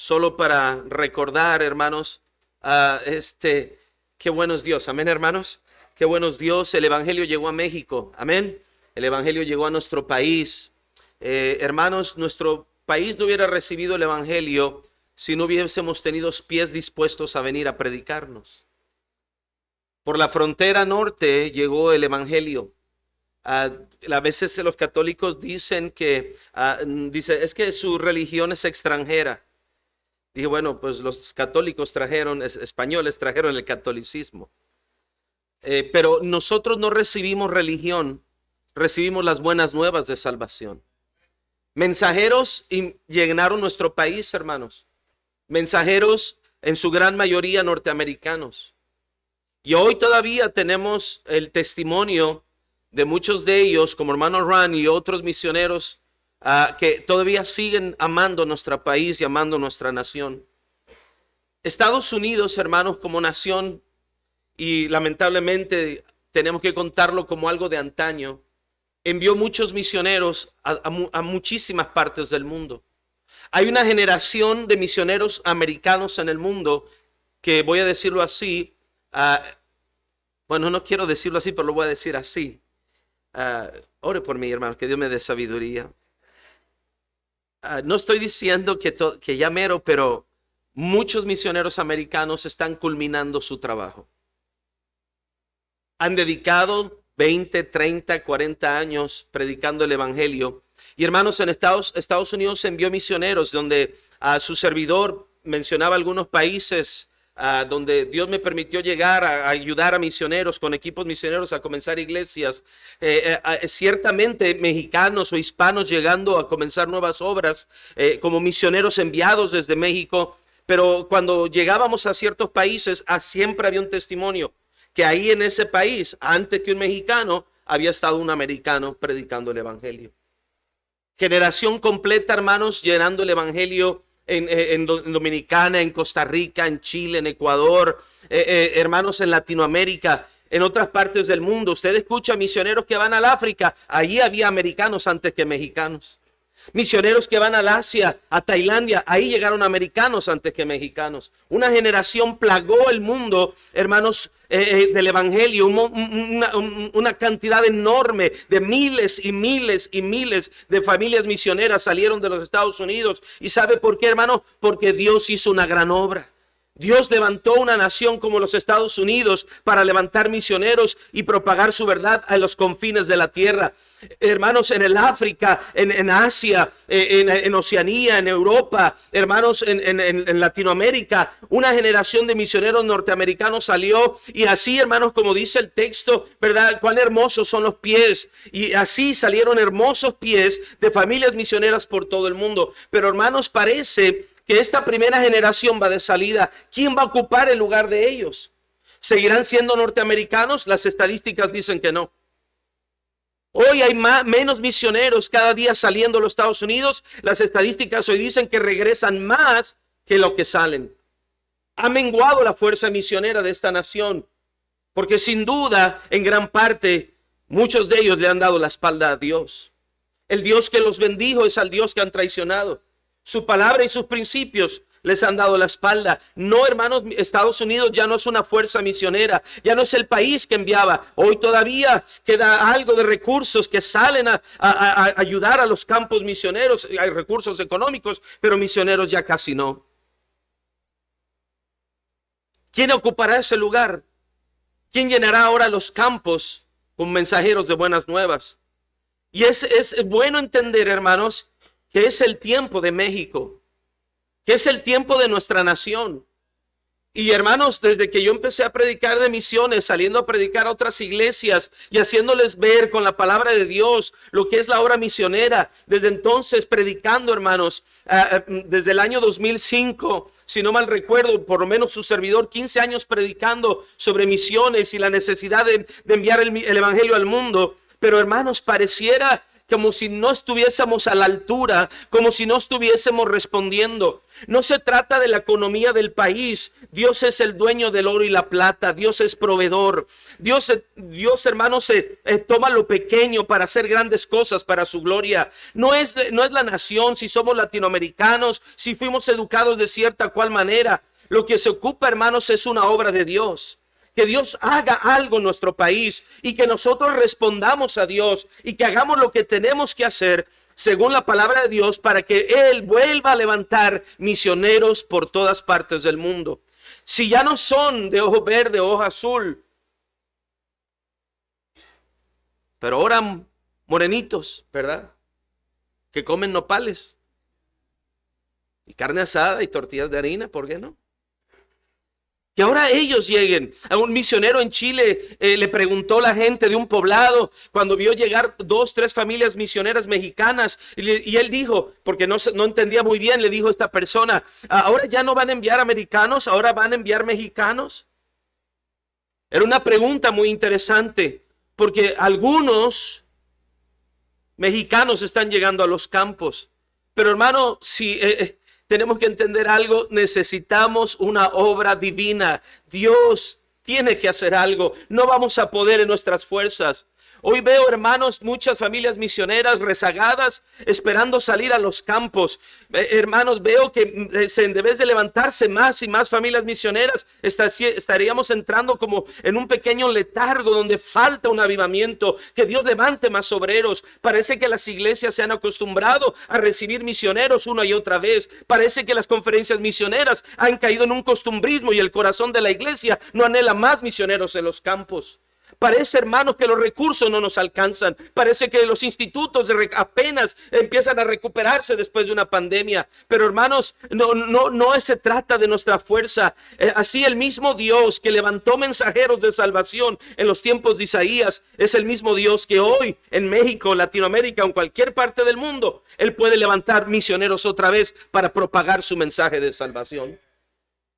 solo para recordar, hermanos, qué bueno es Dios. Amén, hermanos. Qué bueno es Dios. El Evangelio llegó a México. Amén. El Evangelio llegó a nuestro país. Hermanos, nuestro país no hubiera recibido el Evangelio si no hubiésemos tenido pies dispuestos a venir a predicarnos. Por la frontera norte llegó el Evangelio. A veces los católicos dicen que es que su religión es extranjera. Dije, bueno, pues los católicos españoles trajeron el catolicismo. Pero nosotros no recibimos religión, recibimos las buenas nuevas de salvación. Mensajeros llenaron nuestro país, hermanos. Mensajeros en su gran mayoría norteamericanos. Y hoy todavía tenemos el testimonio de muchos de ellos, como hermano Ran y otros misioneros, que todavía siguen amando nuestro país y amando nuestra nación. Estados Unidos, hermanos, como nación, y lamentablemente tenemos que contarlo como algo de antaño, envió muchos misioneros a muchísimas partes del mundo. Hay una generación de misioneros americanos en el mundo que, voy a decirlo así, bueno, no quiero decirlo así, pero lo voy a decir así. Ore por mí, hermano, que Dios me dé sabiduría. No estoy diciendo que ya mero, pero muchos misioneros americanos están culminando su trabajo. Han dedicado 20, 30, 40 años predicando el Evangelio. Y hermanos, en Estados Unidos envió misioneros donde su servidor mencionaba algunos países donde Dios me permitió llegar a ayudar a misioneros con equipos misioneros a comenzar iglesias. Ciertamente mexicanos o hispanos llegando a comenzar nuevas obras como misioneros enviados desde México. Pero cuando llegábamos a ciertos países, siempre había un testimonio que ahí en ese país, antes que un mexicano, había estado un americano predicando el Evangelio. Generación completa, hermanos, llenando el Evangelio en Dominicana, en Costa Rica, en Chile, en Ecuador, hermanos en Latinoamérica, en otras partes del mundo. Usted escucha misioneros que van al África, allí había americanos antes que mexicanos. Misioneros que van al Asia, a Tailandia, ahí llegaron americanos antes que mexicanos. Una generación plagó el mundo, hermanos, del Evangelio, una cantidad enorme de miles y miles y miles de familias misioneras salieron de los Estados Unidos. ¿Y sabe por qué, hermano? Porque Dios hizo una gran obra. Dios levantó una nación como los Estados Unidos para levantar misioneros y propagar su verdad a los confines de la tierra. Hermanos, en el África, en Asia, en Oceanía, en Europa, hermanos, en Latinoamérica, una generación de misioneros norteamericanos salió. Y así, hermanos, como dice el texto, ¿verdad? Cuán hermosos son los pies. Y así salieron hermosos pies de familias misioneras por todo el mundo. Pero, hermanos, parece que esta primera generación va de salida. ¿Quién va a ocupar el lugar de ellos? ¿Seguirán siendo norteamericanos? Las estadísticas dicen que no. Hoy hay menos misioneros cada día saliendo a los Estados Unidos. Las estadísticas hoy dicen que regresan más que lo que salen. Ha menguado la fuerza misionera de esta nación, porque sin duda, en gran parte, muchos de ellos le han dado la espalda a Dios. El Dios que los bendijo es al Dios que han traicionado. Su palabra y sus principios les han dado la espalda. No, hermanos, Estados Unidos ya no es una fuerza misionera, ya no es el país que enviaba. Hoy todavía queda algo de recursos que salen a ayudar a los campos misioneros. Hay recursos económicos, pero misioneros ya casi no. ¿Quién ocupará ese lugar? ¿Quién llenará ahora los campos con mensajeros de buenas nuevas? Y es bueno entender, hermanos, que es el tiempo de México, que es el tiempo de nuestra nación. Y hermanos, desde que yo empecé a predicar de misiones, saliendo a predicar a otras iglesias y haciéndoles ver con la palabra de Dios lo que es la obra misionera, desde entonces predicando, hermanos, desde el año 2005, si no mal recuerdo, por lo menos su servidor, 15 años predicando sobre misiones y la necesidad de enviar el evangelio al mundo. Pero hermanos, pareciera como si no estuviésemos a la altura, como si no estuviésemos respondiendo. No se trata de la economía del país. Dios es el dueño del oro y la plata. Dios es proveedor. Dios hermanos, toma lo pequeño para hacer grandes cosas para su gloria. No es la nación, si somos latinoamericanos, si fuimos educados de cierta cual manera. Lo que se ocupa, hermanos, es una obra de Dios. Que Dios haga algo en nuestro país y que nosotros respondamos a Dios y que hagamos lo que tenemos que hacer según la palabra de Dios para que Él vuelva a levantar misioneros por todas partes del mundo. Si ya no son de ojo verde, ojo azul, pero ahora morenitos, ¿verdad? Que comen nopales y carne asada y tortillas de harina, ¿por qué no? Que ahora ellos lleguen. A un misionero en Chile le preguntó la gente de un poblado cuando vio llegar 2, 3 familias misioneras mexicanas y él dijo, porque no entendía muy bien, le dijo a esta persona, ahora ya no van a enviar americanos, ahora van a enviar mexicanos. Era una pregunta muy interesante porque algunos mexicanos están llegando a los campos, pero hermano, si tenemos que entender algo, necesitamos una obra divina. Dios tiene que hacer algo. No vamos a poder en nuestras fuerzas. Hoy veo, hermanos, muchas familias misioneras rezagadas esperando salir a los campos. Hermanos, veo que en vez de levantarse más y más familias misioneras, estaríamos entrando como en un pequeño letargo donde falta un avivamiento, que Dios levante más obreros. Parece que las iglesias se han acostumbrado a recibir misioneros una y otra vez. Parece que las conferencias misioneras han caído en un costumbrismo y el corazón de la iglesia no anhela más misioneros en los campos. Parece, hermanos, que los recursos no nos alcanzan. Parece que los institutos apenas empiezan a recuperarse después de una pandemia. Pero, hermanos, no se trata de nuestra fuerza. Así el mismo Dios que levantó mensajeros de salvación en los tiempos de Isaías es el mismo Dios que hoy en México, Latinoamérica o en cualquier parte del mundo, Él puede levantar misioneros otra vez para propagar su mensaje de salvación.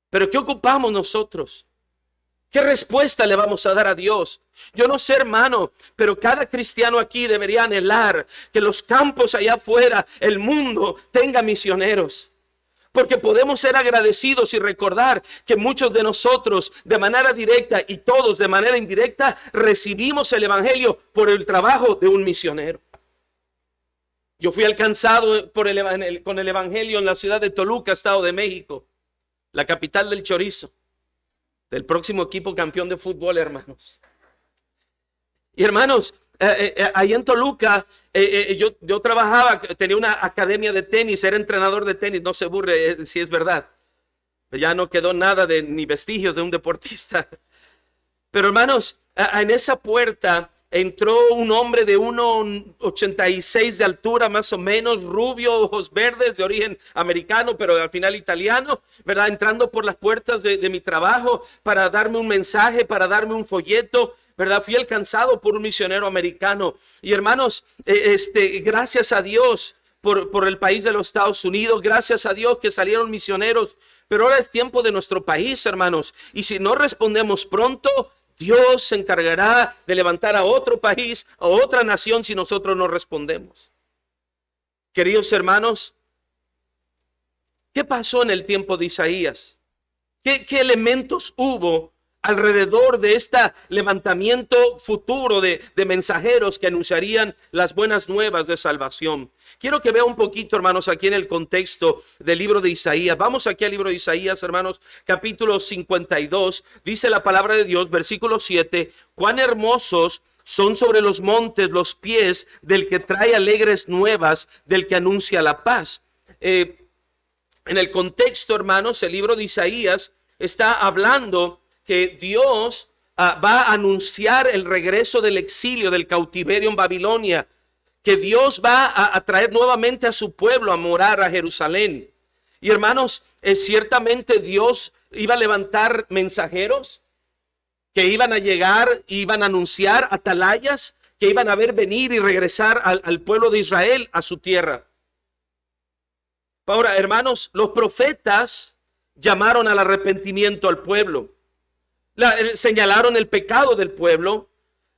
Pero ¿qué ocupamos nosotros? ¿Qué respuesta le vamos a dar a Dios? Yo no sé, hermano, pero cada cristiano aquí debería anhelar que los campos allá afuera, el mundo, tenga misioneros. Porque podemos ser agradecidos y recordar que muchos de nosotros de manera directa y todos de manera indirecta recibimos el evangelio por el trabajo de un misionero. Yo fui alcanzado con el evangelio en la ciudad de Toluca, Estado de México, la capital del chorizo, del próximo equipo campeón de fútbol, hermanos. Y hermanos, ahí en Toluca, yo trabajaba, tenía una academia de tenis, era entrenador de tenis, no se burle si es verdad. Ya no quedó nada ni vestigios de un deportista. Pero hermanos, en esa puerta entró un hombre de 1,86 de altura, más o menos, rubio, ojos verdes, de origen americano, pero al final italiano, ¿verdad? Entrando por las puertas de mi trabajo para darme un mensaje, para darme un folleto, ¿verdad? Fui alcanzado por un misionero americano. Y hermanos, gracias a Dios por el país de los Estados Unidos, gracias a Dios que salieron misioneros, pero ahora es tiempo de nuestro país, hermanos. Y si no respondemos pronto, Dios se encargará de levantar a otro país, a otra nación, si nosotros no respondemos. Queridos hermanos, ¿qué pasó en el tiempo de Isaías? ¿Qué elementos hubo alrededor de este levantamiento futuro de mensajeros que anunciarían las buenas nuevas de salvación? Quiero que vea un poquito, hermanos, aquí en el contexto del libro de Isaías. Vamos aquí al libro de Isaías, hermanos, capítulo 52. Dice la palabra de Dios, versículo 7. Cuán hermosos son sobre los montes los pies del que trae alegres nuevas, del que anuncia la paz. En el contexto, hermanos, el libro de Isaías está hablando que Dios va a anunciar el regreso del exilio, del cautiverio en Babilonia, que Dios va a traer nuevamente a su pueblo a morar a Jerusalén. Y hermanos, ciertamente Dios iba a levantar mensajeros que iban a llegar, iban a anunciar atalayas que iban a ver venir y regresar al pueblo de Israel a su tierra. Ahora, hermanos, los profetas llamaron al arrepentimiento al pueblo. Señalaron el pecado del pueblo,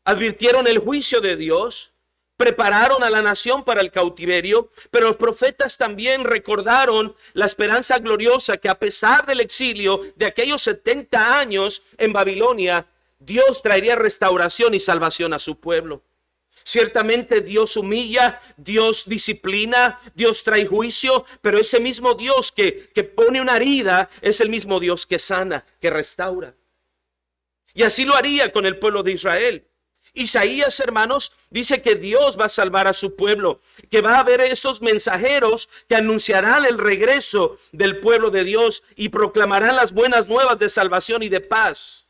advirtieron el juicio de Dios, prepararon a la nación para el cautiverio, pero los profetas también recordaron la esperanza gloriosa que a pesar del exilio de aquellos 70 años en Babilonia, Dios traería restauración y salvación a su pueblo. Ciertamente Dios humilla, Dios disciplina, Dios trae juicio, pero ese mismo Dios que pone una herida es el mismo Dios que sana, que restaura. Y así lo haría con el pueblo de Israel. Isaías, hermanos, dice que Dios va a salvar a su pueblo, que va a haber esos mensajeros que anunciarán el regreso del pueblo de Dios y proclamarán las buenas nuevas de salvación y de paz.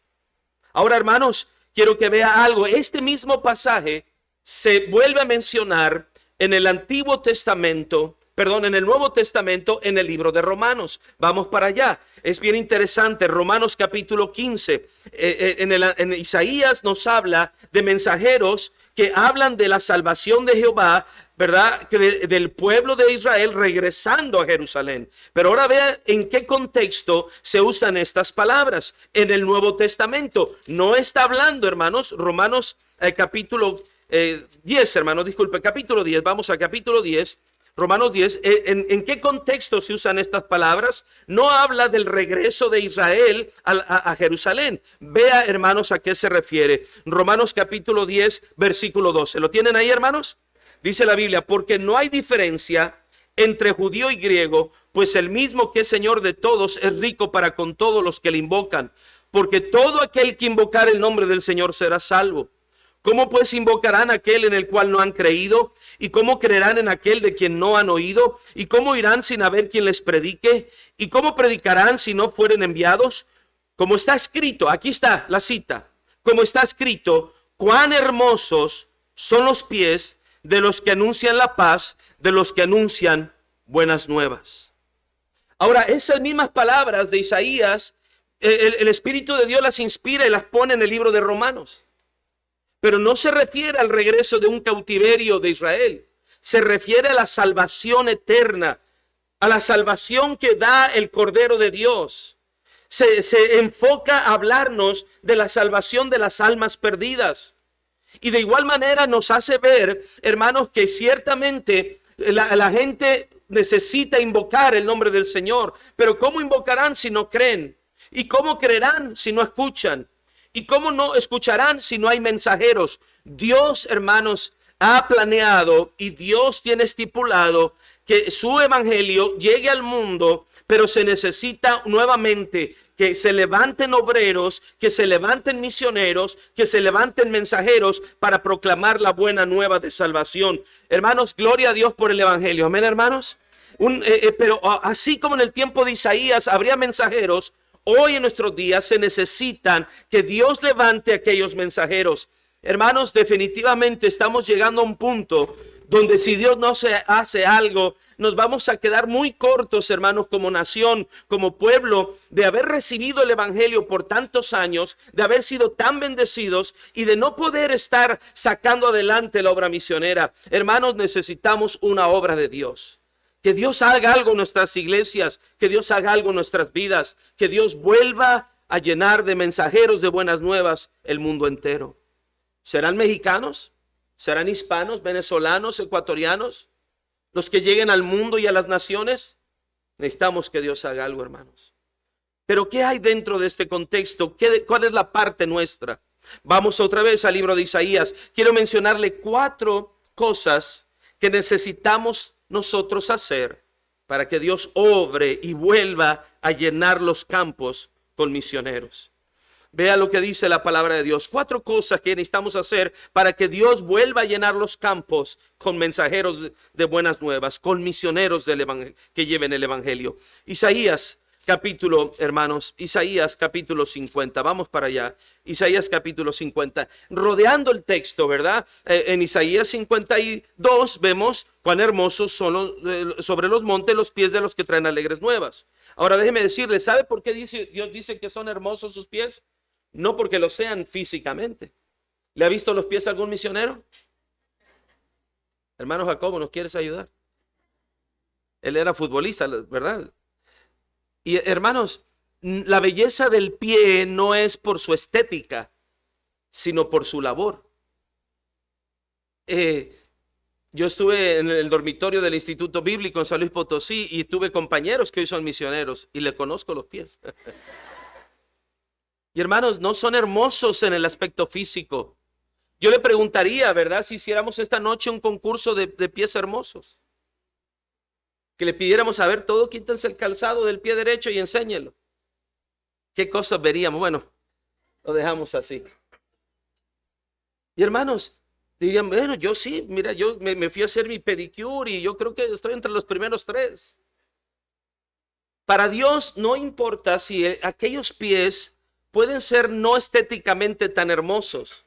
Ahora, hermanos, quiero que vea algo. Este mismo pasaje se vuelve a mencionar en el Antiguo Testamento, en el Nuevo Testamento, en el libro de Romanos. Vamos para allá. Es bien interesante. Romanos capítulo 15. En Isaías nos habla de mensajeros que hablan de la salvación de Jehová, ¿verdad? Del pueblo de Israel regresando a Jerusalén. Pero ahora vean en qué contexto se usan estas palabras. En el Nuevo Testamento. No está hablando, hermanos, Romanos capítulo 10, hermanos, disculpe, capítulo 10. Vamos a capítulo 10. Romanos 10, ¿en qué contexto se usan estas palabras? No habla del regreso de Israel a Jerusalén. Vea, hermanos, a qué se refiere. Romanos capítulo 10, versículo 12. ¿Lo tienen ahí, hermanos? Dice la Biblia, porque no hay diferencia entre judío y griego, pues el mismo que es Señor de todos es rico para con todos los que le invocan. Porque todo aquel que invocar el nombre del Señor será salvo. ¿Cómo pues invocarán aquel en el cual no han creído? ¿Y cómo creerán en aquel de quien no han oído? ¿Y cómo irán sin haber quien les predique? ¿Y cómo predicarán si no fueren enviados? Como está escrito, aquí está la cita, como está escrito, cuán hermosos son los pies de los que anuncian la paz, de los que anuncian buenas nuevas. Ahora, esas mismas palabras de Isaías, el Espíritu de Dios las inspira y las pone en el libro de Romanos. Pero no se refiere al regreso de un cautiverio de Israel. Se refiere a la salvación eterna, a la salvación que da el Cordero de Dios. Se enfoca a hablarnos de la salvación de las almas perdidas. Y de igual manera nos hace ver, hermanos, que ciertamente la gente necesita invocar el nombre del Señor. Pero ¿cómo invocarán si no creen? ¿Y cómo creerán si no escuchan? ¿Y cómo no escucharán si no hay mensajeros? Dios, hermanos, ha planeado y Dios tiene estipulado que su evangelio llegue al mundo, pero se necesita nuevamente que se levanten obreros, que se levanten misioneros, que se levanten mensajeros para proclamar la buena nueva de salvación. Hermanos, gloria a Dios por el evangelio. Amén, hermanos. Pero así como en el tiempo de Isaías habría mensajeros, hoy en nuestros días se necesitan que Dios levante a aquellos mensajeros. Hermanos, definitivamente estamos llegando a un punto donde si Dios no se hace algo, nos vamos a quedar muy cortos, hermanos, como nación, como pueblo, de haber recibido el evangelio por tantos años, de haber sido tan bendecidos y de no poder estar sacando adelante la obra misionera. Hermanos, necesitamos una obra de Dios. Que Dios haga algo en nuestras iglesias, que Dios haga algo en nuestras vidas, que Dios vuelva a llenar de mensajeros de buenas nuevas el mundo entero. ¿Serán mexicanos? ¿Serán hispanos, venezolanos, ecuatorianos? Los que lleguen al mundo y a las naciones. Necesitamos que Dios haga algo, hermanos. Pero ¿qué hay dentro de este contexto? ¿Cuál es la parte nuestra? Vamos otra vez al libro de Isaías. Quiero mencionarle 4 cosas que necesitamos nosotros hacer para que Dios obre y vuelva a llenar los campos con misioneros. Vea lo que dice la palabra de Dios. 4 cosas que necesitamos hacer para que Dios vuelva a llenar los campos con mensajeros de buenas nuevas, con misioneros que lleven el evangelio. Isaías capítulo, hermanos, Isaías capítulo 50. Vamos para allá. Isaías capítulo 50. Rodeando el texto, ¿verdad? En Isaías 52 vemos cuán hermosos son sobre los montes los pies de los que traen alegres nuevas. Ahora déjeme decirle, ¿sabe por qué Dios dice que son hermosos sus pies? No porque lo sean físicamente. ¿Le ha visto los pies a algún misionero? Hermano Jacobo, ¿nos quieres ayudar? Él era futbolista, ¿verdad? Y hermanos, la belleza del pie no es por su estética, sino por su labor. Yo estuve en el dormitorio del Instituto Bíblico en San Luis Potosí y tuve compañeros que hoy son misioneros y le conozco los pies. Y hermanos, no son hermosos en el aspecto físico. Yo le preguntaría, ¿verdad? Si hiciéramos esta noche un concurso de pies hermosos. Que le pidiéramos, a ver, todo quítense el calzado del pie derecho y enséñelo. ¿Qué cosas veríamos? Bueno, lo dejamos así. Y hermanos, dirían, bueno, yo sí, mira, yo me fui a hacer mi pedicure y yo creo que estoy entre los primeros 3. Para Dios no importa si aquellos pies pueden ser no estéticamente tan hermosos,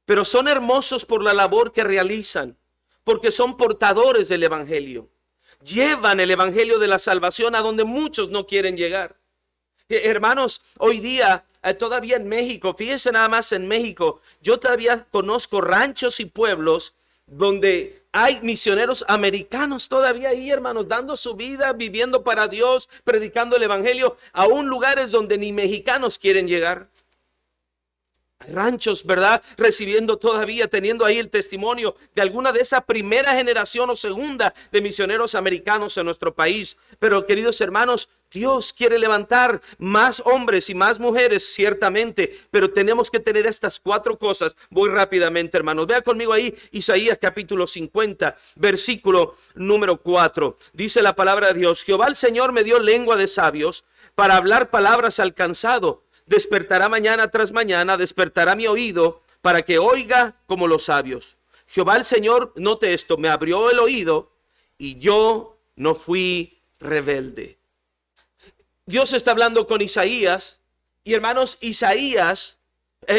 pero son hermosos por la labor que realizan, porque son portadores del evangelio. Llevan el evangelio de la salvación a donde muchos no quieren llegar. Hermanos, hoy día todavía en México, fíjense nada más en México, yo todavía conozco ranchos y pueblos donde hay misioneros americanos todavía ahí, hermanos, dando su vida, viviendo para Dios, predicando el evangelio, aún lugares donde ni mexicanos quieren llegar. Hay ranchos, ¿verdad? Recibiendo todavía, teniendo ahí el testimonio de alguna de esa primera generación o segunda de misioneros americanos en nuestro país. Pero queridos hermanos, Dios quiere levantar más hombres y más mujeres, ciertamente, pero tenemos que tener estas 4 cosas. Voy rápidamente, hermanos. Vea conmigo ahí Isaías capítulo 50, versículo número 4. Dice la palabra de Dios: Jehová el Señor me dio lengua de sabios para hablar palabras al cansado. Despertará mañana tras mañana, despertará mi oído para que oiga como los sabios. Jehová el Señor, note esto, me abrió el oído y yo no fui rebelde. Dios está hablando con Isaías y hermanos, Isaías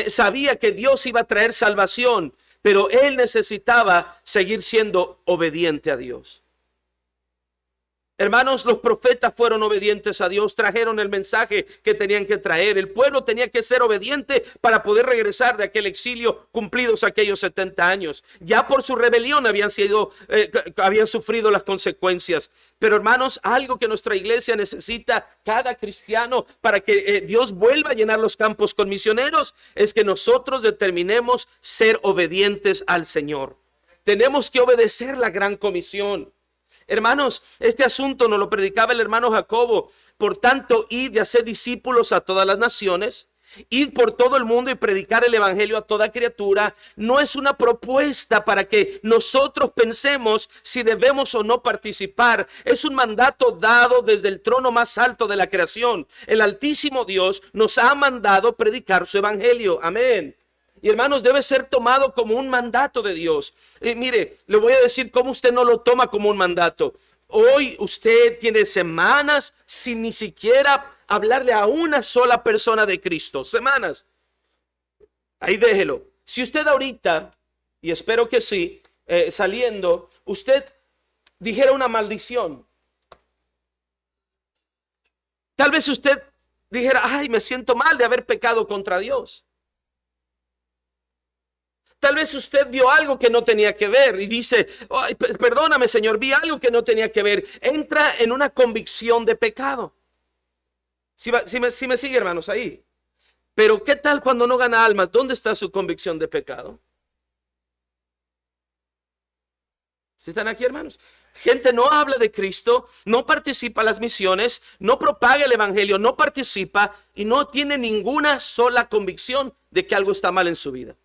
sabía que Dios iba a traer salvación, pero él necesitaba seguir siendo obediente a Dios. Hermanos, los profetas fueron obedientes a Dios, trajeron el mensaje que tenían que traer. El pueblo tenía que ser obediente para poder regresar de aquel exilio cumplidos aquellos 70 años. Ya por su rebelión habían sufrido las consecuencias. Pero hermanos, algo que nuestra iglesia necesita, cada cristiano, para que Dios vuelva a llenar los campos con misioneros, es que nosotros determinemos ser obedientes al Señor. Tenemos que obedecer la gran comisión. Hermanos, este asunto nos lo predicaba el hermano Jacobo. Por tanto, id y hacer discípulos a todas las naciones, id por todo el mundo y predicar el evangelio a toda criatura. No es una propuesta para que nosotros pensemos si debemos o no participar. Es un mandato dado desde el trono más alto de la creación. El Altísimo Dios nos ha mandado predicar su evangelio. Amén. Y hermanos, debe ser tomado como un mandato de Dios. Mire, le voy a decir cómo usted no lo toma como un mandato. Hoy usted tiene semanas sin ni siquiera hablarle a una sola persona de Cristo. Semanas. Ahí déjelo. Si usted ahorita, y espero que sí, saliendo, usted dijera una maldición. Tal vez usted dijera, ay, me siento mal de haber pecado contra Dios. Tal vez usted vio algo que no tenía que ver y dice, ay, perdóname, Señor, vi algo que no tenía que ver. Entra en una convicción de pecado. Si me sigue, hermanos, ahí. Pero ¿qué tal cuando no gana almas? ¿Dónde está su convicción de pecado? ¿Sí están aquí, hermanos? Gente no habla de Cristo, no participa en las misiones, no propaga el evangelio, no participa y no tiene ninguna sola convicción de que algo está mal en su vida.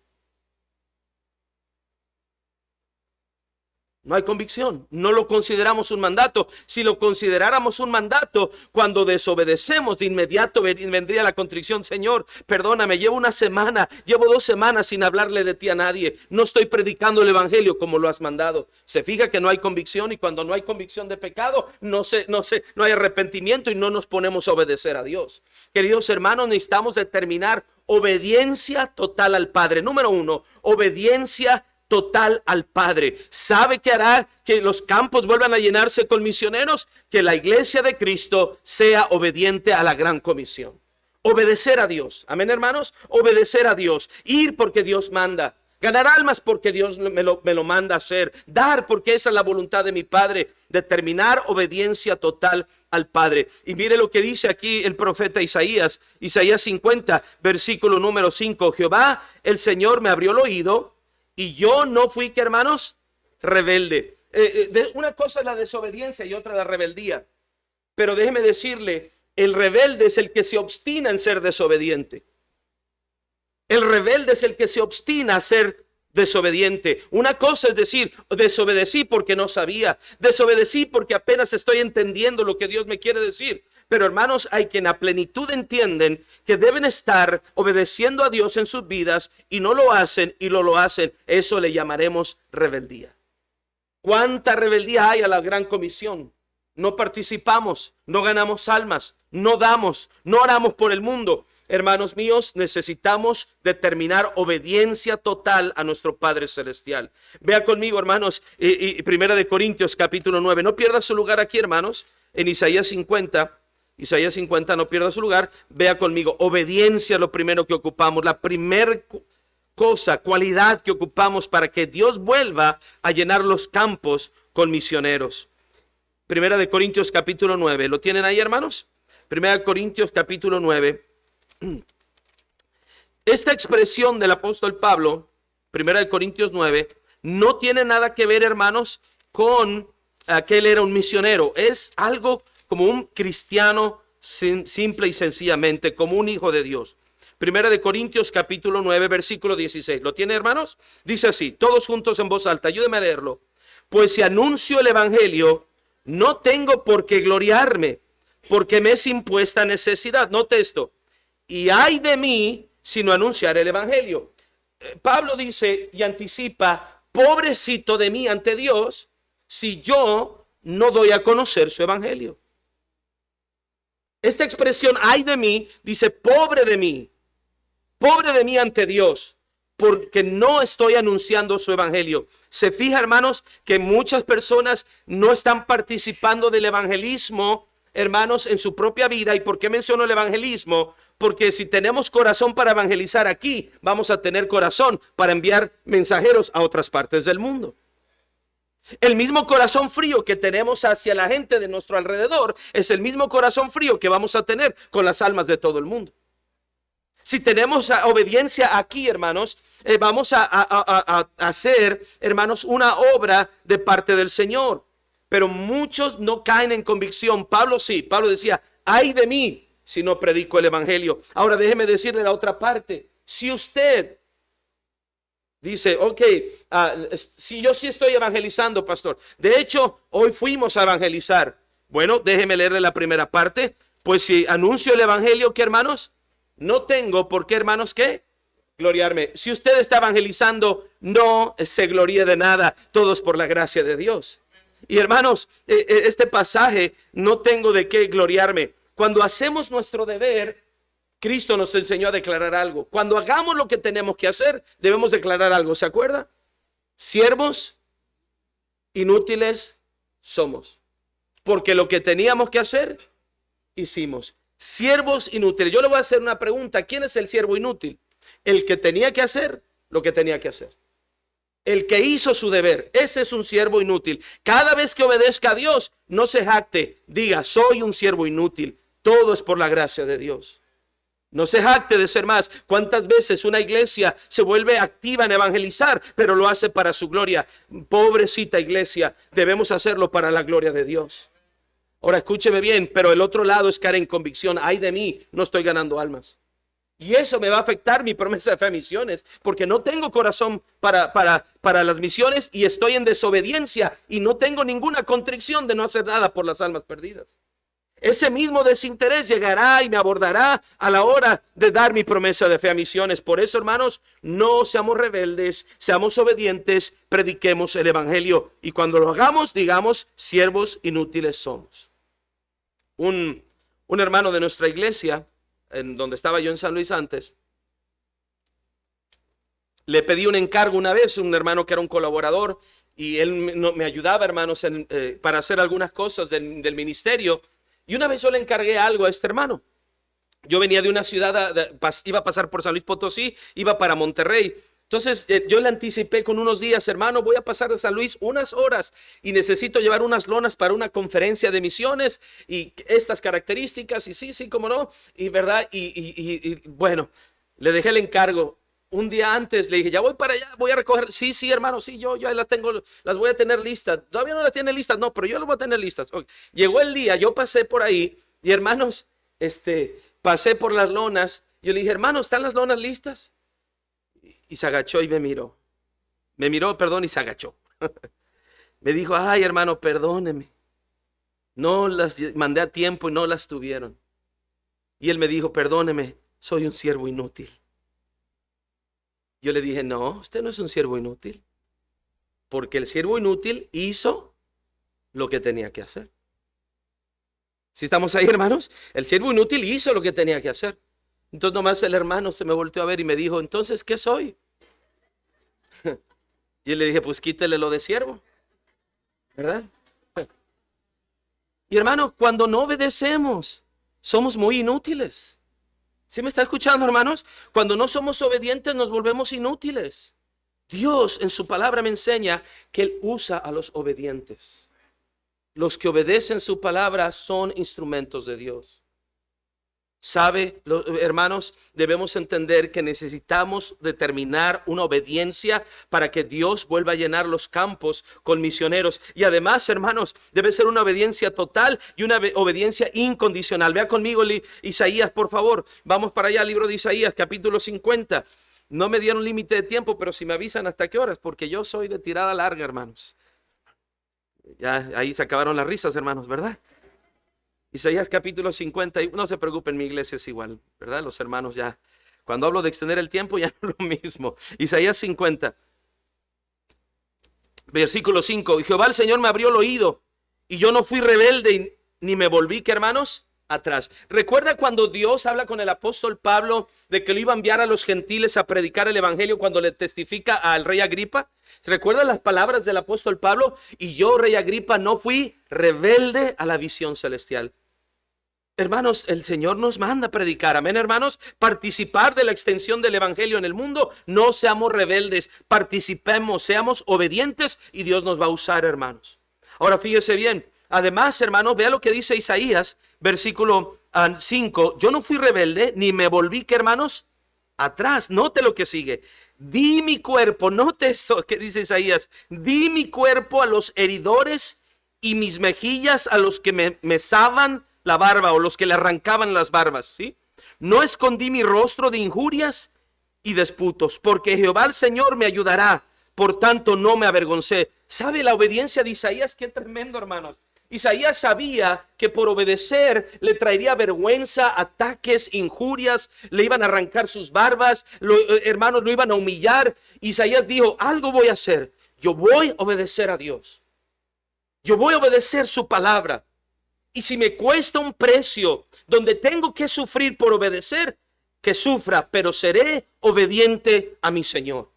No hay convicción, no lo consideramos un mandato. Si lo consideráramos un mandato, cuando desobedecemos de inmediato vendría la contrición. Señor, perdóname, llevo 2 semanas sin hablarle de ti a nadie. No estoy predicando el evangelio como lo has mandado. Se fija que no hay convicción y cuando no hay convicción de pecado, no hay arrepentimiento y no nos ponemos a obedecer a Dios. Queridos hermanos, necesitamos determinar obediencia total al Padre. Número 1, obediencia total al Padre. ¿Sabe qué hará que los campos vuelvan a llenarse con misioneros? Que la iglesia de Cristo sea obediente a la gran comisión. Obedecer a Dios. Amén, hermanos. Obedecer a Dios. Ir porque Dios manda. Ganar almas porque Dios me lo manda a hacer. Dar porque esa es la voluntad de mi Padre. Determinar obediencia total al Padre. Y mire lo que dice aquí el profeta Isaías. Isaías 50, versículo número 5. Jehová, el Señor, me abrió el oído. Y yo no fui, ¿qué, hermanos? rebelde. Una cosa es la desobediencia y otra la rebeldía. Pero déjeme decirle, el rebelde es el que se obstina en ser desobediente. El rebelde es el que se obstina a ser desobediente. Una cosa es decir, desobedecí porque no sabía, desobedecí porque apenas estoy entendiendo lo que Dios me quiere decir. Pero hermanos, hay quien a plenitud entienden que deben estar obedeciendo a Dios en sus vidas y no lo hacen y lo hacen. Eso le llamaremos rebeldía. ¿Cuánta rebeldía hay a la gran comisión? No participamos, no ganamos almas, no damos, no oramos por el mundo. Hermanos míos, necesitamos determinar obediencia total a nuestro Padre Celestial. Vea conmigo, hermanos, Primera de Corintios capítulo 9. No pierda su lugar aquí, hermanos, en Isaías 50. Isaías 50, no pierda su lugar. Vea conmigo, obediencia, lo primero que ocupamos, la primera cosa, cualidad que ocupamos para que Dios vuelva a llenar los campos con misioneros. Primera de Corintios capítulo 9, ¿lo tienen ahí, hermanos? Primera de Corintios capítulo 9. Esta expresión del apóstol Pablo, Primera de Corintios 9, no tiene nada que ver, hermanos, con que él era un misionero. Es algo como un cristiano simple y sencillamente, como un hijo de Dios. Primera de Corintios capítulo 9, versículo 16. ¿Lo tiene, hermanos? Dice así, todos juntos en voz alta, ayúdenme a leerlo. Pues si anuncio el evangelio, no tengo por qué gloriarme, porque me es impuesta necesidad. Note esto. Y ay de mí si no anunciar el evangelio. Pablo dice y anticipa, pobrecito de mí ante Dios, si yo no doy a conocer su evangelio. Esta expresión, ay de mí, dice, pobre de mí ante Dios, porque no estoy anunciando su evangelio. Se fija, hermanos, que muchas personas no están participando del evangelismo, hermanos, en su propia vida. ¿Y por qué menciono el evangelismo? Porque si tenemos corazón para evangelizar aquí, vamos a tener corazón para enviar mensajeros a otras partes del mundo. El mismo corazón frío que tenemos hacia la gente de nuestro alrededor es el mismo corazón frío que vamos a tener con las almas de todo el mundo. Si tenemos obediencia aquí, hermanos, vamos a hacer, hermanos, una obra de parte del Señor. Pero muchos no caen en convicción. Pablo sí, Pablo decía, ay de mí si no predico el evangelio. Ahora déjeme decirle la otra parte. Si usted dice, ok, si yo sí estoy evangelizando, pastor. De hecho, hoy fuimos a evangelizar. Bueno, déjeme leerle la primera parte. Pues si anuncio el evangelio, ¿qué, hermanos? No tengo por qué, hermanos, ¿qué? Gloriarme. Si usted está evangelizando, no se gloríe de nada. Todo es por la gracia de Dios. Y hermanos, este pasaje, no tengo de qué gloriarme. Cuando hacemos nuestro deber, Cristo nos enseñó a declarar algo. Cuando hagamos lo que tenemos que hacer, debemos declarar algo. ¿Se acuerda? Siervos inútiles somos. Porque lo que teníamos que hacer, hicimos. Siervos inútiles. Yo le voy a hacer una pregunta. ¿Quién es el siervo inútil? El que tenía que hacer lo que tenía que hacer. El que hizo su deber. Ese es un siervo inútil. Cada vez que obedezca a Dios, no se jacte. Diga, soy un siervo inútil. Todo es por la gracia de Dios. No se jacte de ser más. ¿Cuántas veces una iglesia se vuelve activa en evangelizar, pero lo hace para su gloria? Pobrecita iglesia, debemos hacerlo para la gloria de Dios. Ahora escúcheme bien, pero el otro lado es caer en convicción. Ay de mí, no estoy ganando almas. Y eso me va a afectar mi promesa de fe a misiones, porque no tengo corazón para las misiones y estoy en desobediencia y no tengo ninguna contrición de no hacer nada por las almas perdidas. Ese mismo desinterés llegará y me abordará a la hora de dar mi promesa de fe a misiones. Por eso, hermanos, no seamos rebeldes, seamos obedientes, prediquemos el evangelio. Y cuando lo hagamos, digamos, siervos inútiles somos. Un hermano de nuestra iglesia, en donde estaba yo en San Luis antes, le pedí un encargo una vez, un hermano que era un colaborador, y él me ayudaba, hermanos, para hacer algunas cosas del ministerio. Y una vez yo le encargué algo a este hermano. Yo venía de una ciudad, iba a pasar por San Luis Potosí, iba para Monterrey. Entonces yo le anticipé con unos días, hermano, voy a pasar de San Luis unas horas y necesito llevar unas lonas para una conferencia de misiones y estas características y sí, cómo no, y verdad, y bueno, le dejé el encargo. un día antes le dije, ya voy para allá, voy a recoger. Sí, sí, hermano, sí, yo ya las tengo, las voy a tener listas. Todavía no las tiene listas, no, pero yo las voy a tener listas. Okay. Llegó el día, yo pasé por ahí y hermanos, pasé por las lonas. Yo le dije, hermano, ¿están las lonas listas? Y se agachó y me miró. Me miró, perdón, y se agachó. Me dijo, ay, hermano, perdóneme. No las mandé a tiempo y no las tuvieron. Y él me dijo, perdóneme, soy un siervo inútil. Yo le dije, no, usted no es un siervo inútil. Porque el siervo inútil hizo lo que tenía que hacer. ¿Sí estamos ahí, hermanos? El siervo inútil hizo lo que tenía que hacer. Entonces nomás el hermano se me volteó a ver y me dijo, entonces, ¿qué soy? Y le dije, pues quítele lo de siervo, ¿verdad? Y hermano, cuando no obedecemos, somos muy inútiles. ¿Sí me está escuchando, hermanos? Cuando no somos obedientes, nos volvemos inútiles. Dios en su palabra me enseña que Él usa a los obedientes. Los que obedecen su palabra son instrumentos de Dios. ¿Sabe, hermanos? Debemos entender que necesitamos determinar una obediencia para que Dios vuelva a llenar los campos con misioneros. Y además, hermanos, debe ser una obediencia total y una obediencia incondicional. Vea conmigo Isaías, por favor. Vamos para allá, libro de Isaías, capítulo 50. No me dieron límite de tiempo, pero si me avisan hasta qué horas, porque yo soy de tirada larga, hermanos. Ya ahí se acabaron las risas, hermanos, ¿verdad? Isaías capítulo 50, no se preocupen, mi iglesia es igual, ¿verdad? Los hermanos ya, cuando hablo de extender el tiempo ya no es lo mismo. Isaías 50, versículo 5, y Jehová el Señor me abrió el oído, y yo no fui rebelde, ni me volví, ¿qué, hermanos? Atrás. ¿Recuerda cuando Dios habla con el apóstol Pablo de que lo iba a enviar a los gentiles a predicar el evangelio cuando le testifica al rey Agripa? ¿Recuerda las palabras del apóstol Pablo? Y yo, rey Agripa, no fui rebelde a la visión celestial. Hermanos, el Señor nos manda a predicar, amén, hermanos, participar de la extensión del evangelio en el mundo. No seamos rebeldes, participemos, seamos obedientes y Dios nos va a usar, hermanos. Ahora fíjese bien, además, hermanos, vea lo que dice Isaías, versículo 5, yo no fui rebelde ni me volví, ¿qué, hermanos? Atrás. Note lo que sigue. Di mi cuerpo, note esto que dice Isaías, di mi cuerpo a los heridores y mis mejillas a los que me mesaban la barba o los que le arrancaban las barbas, ¿sí? No escondí mi rostro de injurias y disputos, porque Jehová el Señor me ayudará, por tanto no me avergoncé. ¿Sabe la obediencia de Isaías? Qué tremendo, hermanos. Isaías sabía que por obedecer le traería vergüenza, ataques, injurias, le iban a arrancar sus barbas, hermanos, lo iban a humillar. Isaías dijo, algo voy a hacer, yo voy a obedecer a Dios, yo voy a obedecer su palabra. Y si me cuesta un precio donde tengo que sufrir por obedecer, que sufra, pero seré obediente a mi Señor.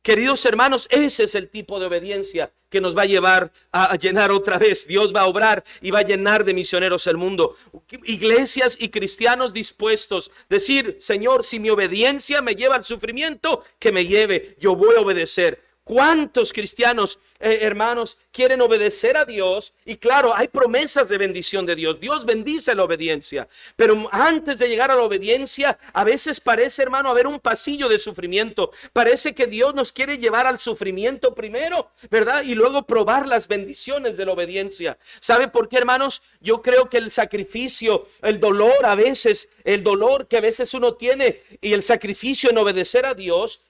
Queridos hermanos, ese es el tipo de obediencia que nos va a llevar a llenar otra vez. Dios va a obrar y va a llenar de misioneros el mundo. Iglesias y cristianos dispuestos a decir, Señor, si mi obediencia me lleva al sufrimiento, que me lleve, yo voy a obedecer. ¿Cuántos cristianos, hermanos, quieren obedecer a Dios? Y claro, hay promesas de bendición de Dios. Dios bendice la obediencia. Pero antes de llegar a la obediencia, a veces parece, hermano, haber un pasillo de sufrimiento. Parece que Dios nos quiere llevar al sufrimiento primero, ¿verdad? Y luego probar las bendiciones de la obediencia. ¿Sabe por qué, hermanos? Yo creo que el sacrificio, el dolor a veces, el dolor que a veces uno tiene y el sacrificio en obedecer a Dios,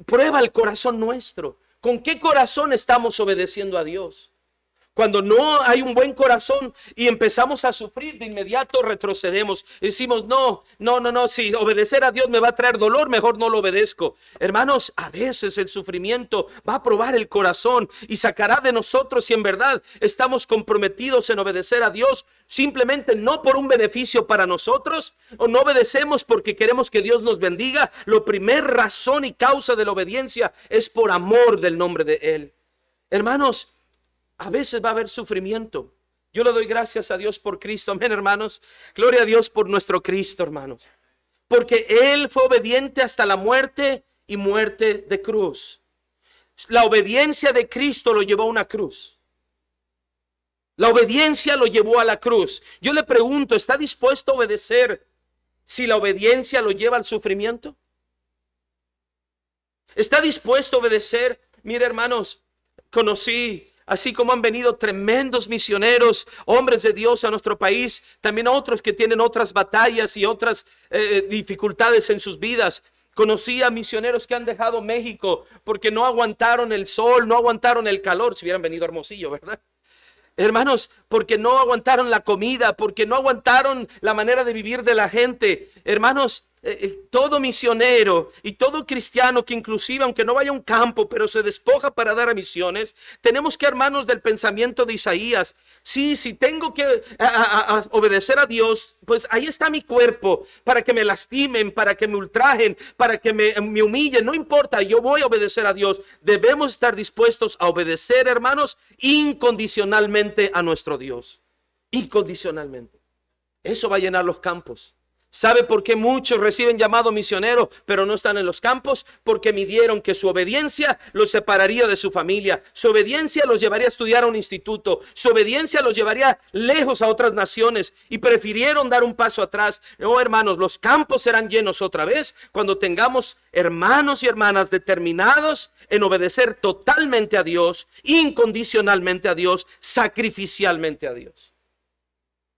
prueba el corazón nuestro. ¿Con qué corazón estamos obedeciendo a Dios? Cuando no hay un buen corazón y empezamos a sufrir, de inmediato retrocedemos. Decimos, no, si obedecer a Dios me va a traer dolor, mejor no lo obedezco. Hermanos, a veces el sufrimiento va a probar el corazón y sacará de nosotros si en verdad estamos comprometidos en obedecer a Dios, simplemente no por un beneficio para nosotros, o no obedecemos porque queremos que Dios nos bendiga. La primera razón y causa de la obediencia es por amor del nombre de Él. Hermanos, a veces va a haber sufrimiento. Yo le doy gracias a Dios por Cristo, amén, hermanos. Gloria a Dios por nuestro Cristo, hermanos. Porque Él fue obediente hasta la muerte y muerte de cruz. La obediencia de Cristo lo llevó a una cruz. La obediencia lo llevó a la cruz. Yo le pregunto, ¿está dispuesto a obedecer si la obediencia lo lleva al sufrimiento? ¿Está dispuesto a obedecer? Mire, hermanos, conocí, así como han venido tremendos misioneros, hombres de Dios a nuestro país, también otros que tienen otras batallas y otras dificultades en sus vidas. Conocí a misioneros que han dejado México porque no aguantaron el sol, no aguantaron el calor. Si hubieran venido a Hermosillo, ¿verdad? Hermanos, porque no aguantaron la comida, porque no aguantaron la manera de vivir de la gente. Hermanos, todo misionero y todo cristiano que inclusive aunque no vaya a un campo, pero se despoja para dar a misiones, tenemos que armarnos del pensamiento de Isaías. Sí, si tengo que obedecer a Dios, pues ahí está mi cuerpo, para que me lastimen, para que me ultrajen, para que me humillen, no importa, yo voy a obedecer a Dios. Debemos estar dispuestos a obedecer, hermanos, incondicionalmente a nuestro Dios. Incondicionalmente. Eso va a llenar los campos. ¿Sabe por qué muchos reciben llamado misionero pero no están en los campos? Porque midieron que su obediencia los separaría de su familia, su obediencia los llevaría a estudiar a un instituto, su obediencia los llevaría lejos a otras naciones y prefirieron dar un paso atrás. No, hermanos, los campos serán llenos otra vez cuando tengamos hermanos y hermanas determinados en obedecer totalmente a Dios, incondicionalmente a Dios, sacrificialmente a Dios.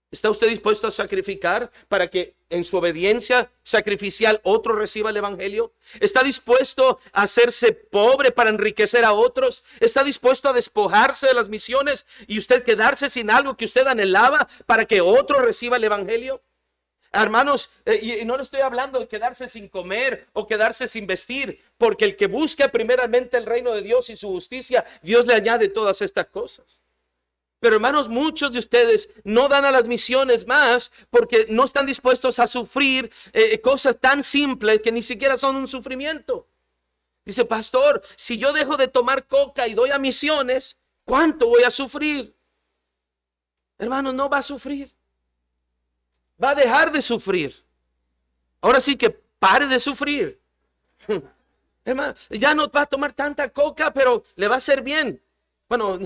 ¿Está usted dispuesto a sacrificar para que en su obediencia sacrificial otro reciba el evangelio? ¿Está dispuesto a hacerse pobre para enriquecer a otros? ¿Está dispuesto a despojarse de las misiones y usted quedarse sin algo que usted anhelaba para que otro reciba el evangelio? Hermanos, y no le estoy hablando de quedarse sin comer o quedarse sin vestir, porque el que busca primeramente el reino de Dios y su justicia, Dios le añade todas estas cosas. Pero hermanos, muchos de ustedes no dan a las misiones más porque no están dispuestos a sufrir cosas tan simples que ni siquiera son un sufrimiento. Dice, pastor, si yo dejo de tomar coca y doy a misiones, ¿cuánto voy a sufrir? Hermanos, no va a sufrir. Va a dejar de sufrir. Ahora sí que pare de sufrir. Hermano, ya no va a tomar tanta coca, pero le va a hacer bien. Bueno,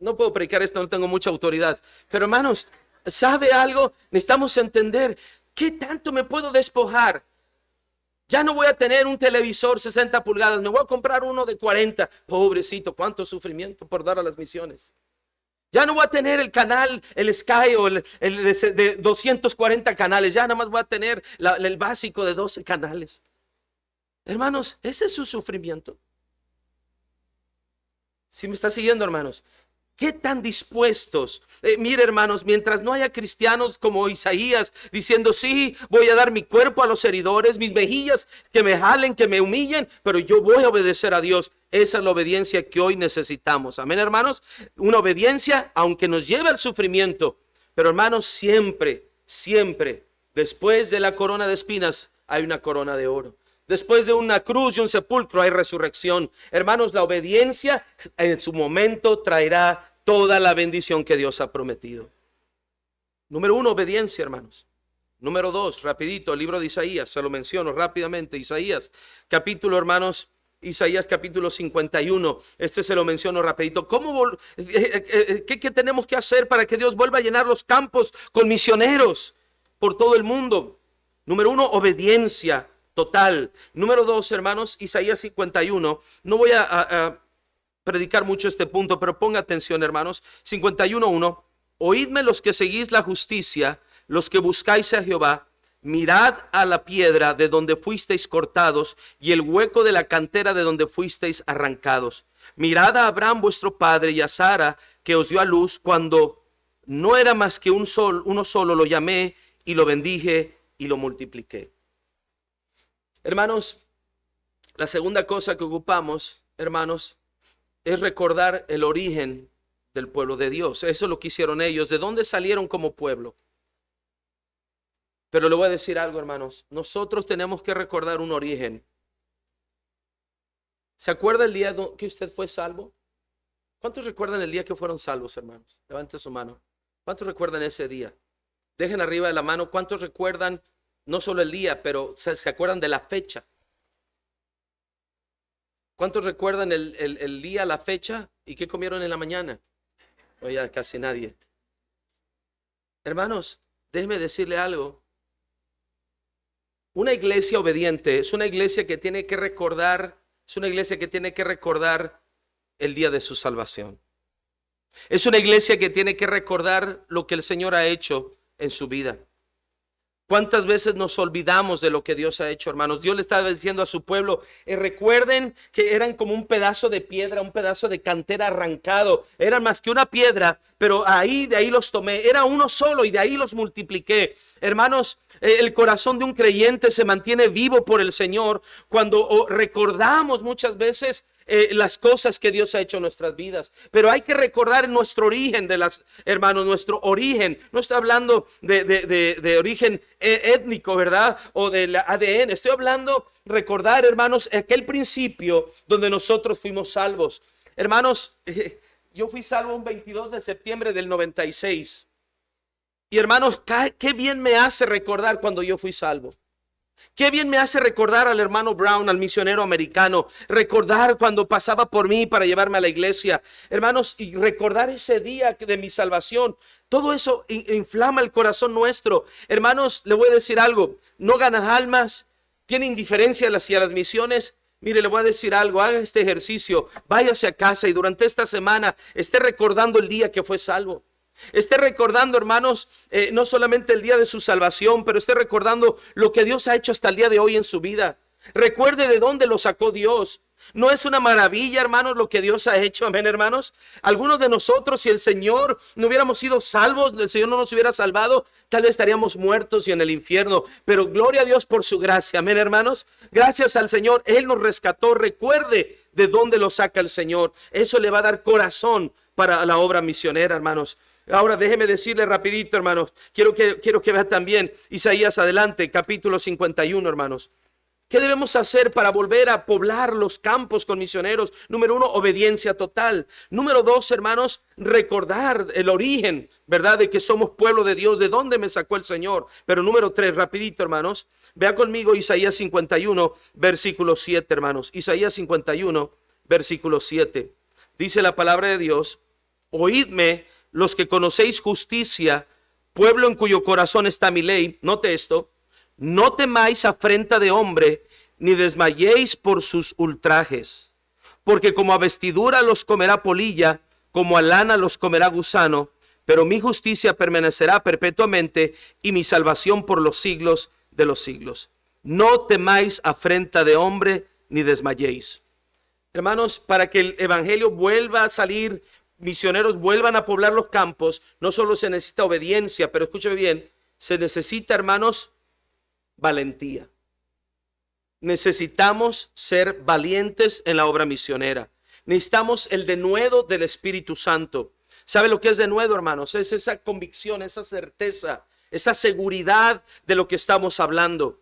no puedo predicar esto, no tengo mucha autoridad. Pero hermanos, ¿sabe algo? Necesitamos entender qué tanto me puedo despojar. Ya no voy a tener un televisor 60 pulgadas, me voy a comprar uno de 40. Pobrecito, cuánto sufrimiento por dar a las misiones. Ya no voy a tener el canal, el Sky o el de 240 canales. Ya nada más voy a tener el básico de 12 canales. Hermanos, ese es su sufrimiento. ¿Sí me está siguiendo, hermanos? ¿Qué tan dispuestos? Mire, hermanos, mientras no haya cristianos como Isaías diciendo, sí, voy a dar mi cuerpo a los heridores, mis mejillas que me jalen, que me humillen, pero yo voy a obedecer a Dios. Esa es la obediencia que hoy necesitamos. Amén, hermanos. Una obediencia, aunque nos lleve al sufrimiento, pero hermanos, siempre, siempre, después de la corona de espinas, hay una corona de oro. Después de una cruz y un sepulcro hay resurrección. Hermanos, la obediencia en su momento traerá toda la bendición que Dios ha prometido. Número 1, obediencia, hermanos. Número 2, rapidito, el libro de Isaías, se lo menciono rápidamente. Isaías, capítulo, hermanos, Isaías capítulo 51. Este se lo menciono rapidito. ¿Qué tenemos que hacer para que Dios vuelva a llenar los campos con misioneros por todo el mundo? Número 1, obediencia total. Número 2, hermanos, Isaías 51. No voy a predicar mucho este punto, pero ponga atención, hermanos. 51:1. Oídme los que seguís la justicia, los que buscáis a Jehová. Mirad a la piedra de donde fuisteis cortados y el hueco de la cantera de donde fuisteis arrancados. Mirad a Abraham vuestro padre y a Sara que os dio a luz cuando no era más que uno solo, lo llamé y lo bendije y lo multipliqué. Hermanos, la segunda cosa que ocupamos, hermanos, es recordar el origen del pueblo de Dios. Eso es lo que hicieron ellos. ¿De dónde salieron como pueblo? Pero le voy a decir algo, hermanos. Nosotros tenemos que recordar un origen. ¿Se acuerda el día que usted fue salvo? ¿Cuántos recuerdan el día que fueron salvos, hermanos? Levante su mano. ¿Cuántos recuerdan ese día? Dejen arriba de la mano. ¿Cuántos recuerdan no solo el día, pero se acuerdan de la fecha? ¿Cuántos recuerdan el día, la fecha y qué comieron en la mañana? Oye, casi nadie. Hermanos, déjeme decirle algo. Una iglesia obediente es una iglesia que tiene que recordar Es una iglesia que tiene que recordar el día de su salvación. Es una iglesia que tiene que recordar lo que el Señor ha hecho en su vida. ¿Cuántas veces nos olvidamos de lo que Dios ha hecho, hermanos? Dios le estaba diciendo a su pueblo, recuerden que eran como un pedazo de piedra, un pedazo de cantera arrancado. Eran más que una piedra, pero de ahí los tomé. Era uno solo y de ahí los multipliqué. Hermanos, el corazón de un creyente se mantiene vivo por el Señor cuando recordamos muchas veces las cosas que Dios ha hecho en nuestras vidas. Pero hay que recordar nuestro origen hermanos, nuestro origen. No estoy hablando de origen étnico, ¿verdad? O del ADN. Estoy hablando, recordar, hermanos, aquel principio donde nosotros fuimos salvos. Hermanos, yo fui salvo un 22 de septiembre del 96. Y hermanos, qué bien me hace recordar cuando yo fui salvo. Qué bien me hace recordar al hermano Brown, al misionero americano, recordar cuando pasaba por mí para llevarme a la iglesia, hermanos, y recordar ese día de mi salvación. Todo eso inflama el corazón nuestro. Hermanos, le voy a decir algo, no ganas almas, tiene indiferencia hacia las misiones. Mire, le voy a decir algo, haga este ejercicio, váyase a casa y durante esta semana esté recordando el día que fue salvo. Esté recordando, hermanos, no solamente el día de su salvación, pero esté recordando lo que Dios ha hecho hasta el día de hoy en su vida. Recuerde de dónde lo sacó Dios. ¿No es una maravilla, hermanos, lo que Dios ha hecho? Amén, hermanos. Algunos de nosotros, si el Señor no hubiéramos sido salvos, el Señor no nos hubiera salvado, tal vez estaríamos muertos y en el infierno. Pero gloria a Dios por su gracia. Amén, hermanos. Gracias al Señor, Él nos rescató. Recuerde de dónde lo saca el Señor. Eso le va a dar corazón para la obra misionera, hermanos. Ahora déjeme decirle rapidito, hermanos. Quiero que vea también Isaías, adelante, capítulo 51, hermanos. ¿Qué debemos hacer para volver a poblar los campos con misioneros? Número 1, obediencia total. Número 2, hermanos, recordar el origen, ¿verdad? De que somos pueblo de Dios, de dónde me sacó el Señor. Pero número 3, rapidito, hermanos. Vea conmigo Isaías 51, versículo 7, hermanos. Isaías 51, versículo 7. Dice la palabra de Dios, oídme los que conocéis justicia, pueblo en cuyo corazón está mi ley. Note esto. No temáis afrenta de hombre, ni desmayéis por sus ultrajes. Porque como a vestidura los comerá polilla, como a lana los comerá gusano, pero mi justicia permanecerá perpetuamente y mi salvación por los siglos de los siglos. No temáis afrenta de hombre, ni desmayéis. Hermanos, para que el evangelio vuelva a salir, misioneros vuelvan a poblar los campos, no solo se necesita obediencia, pero escúcheme bien, se necesita, hermanos, valentía. Necesitamos ser valientes en la obra misionera. Necesitamos el denuedo del Espíritu Santo. ¿Sabe lo que es denuedo, hermanos? Es esa convicción, esa certeza, esa seguridad de lo que estamos hablando.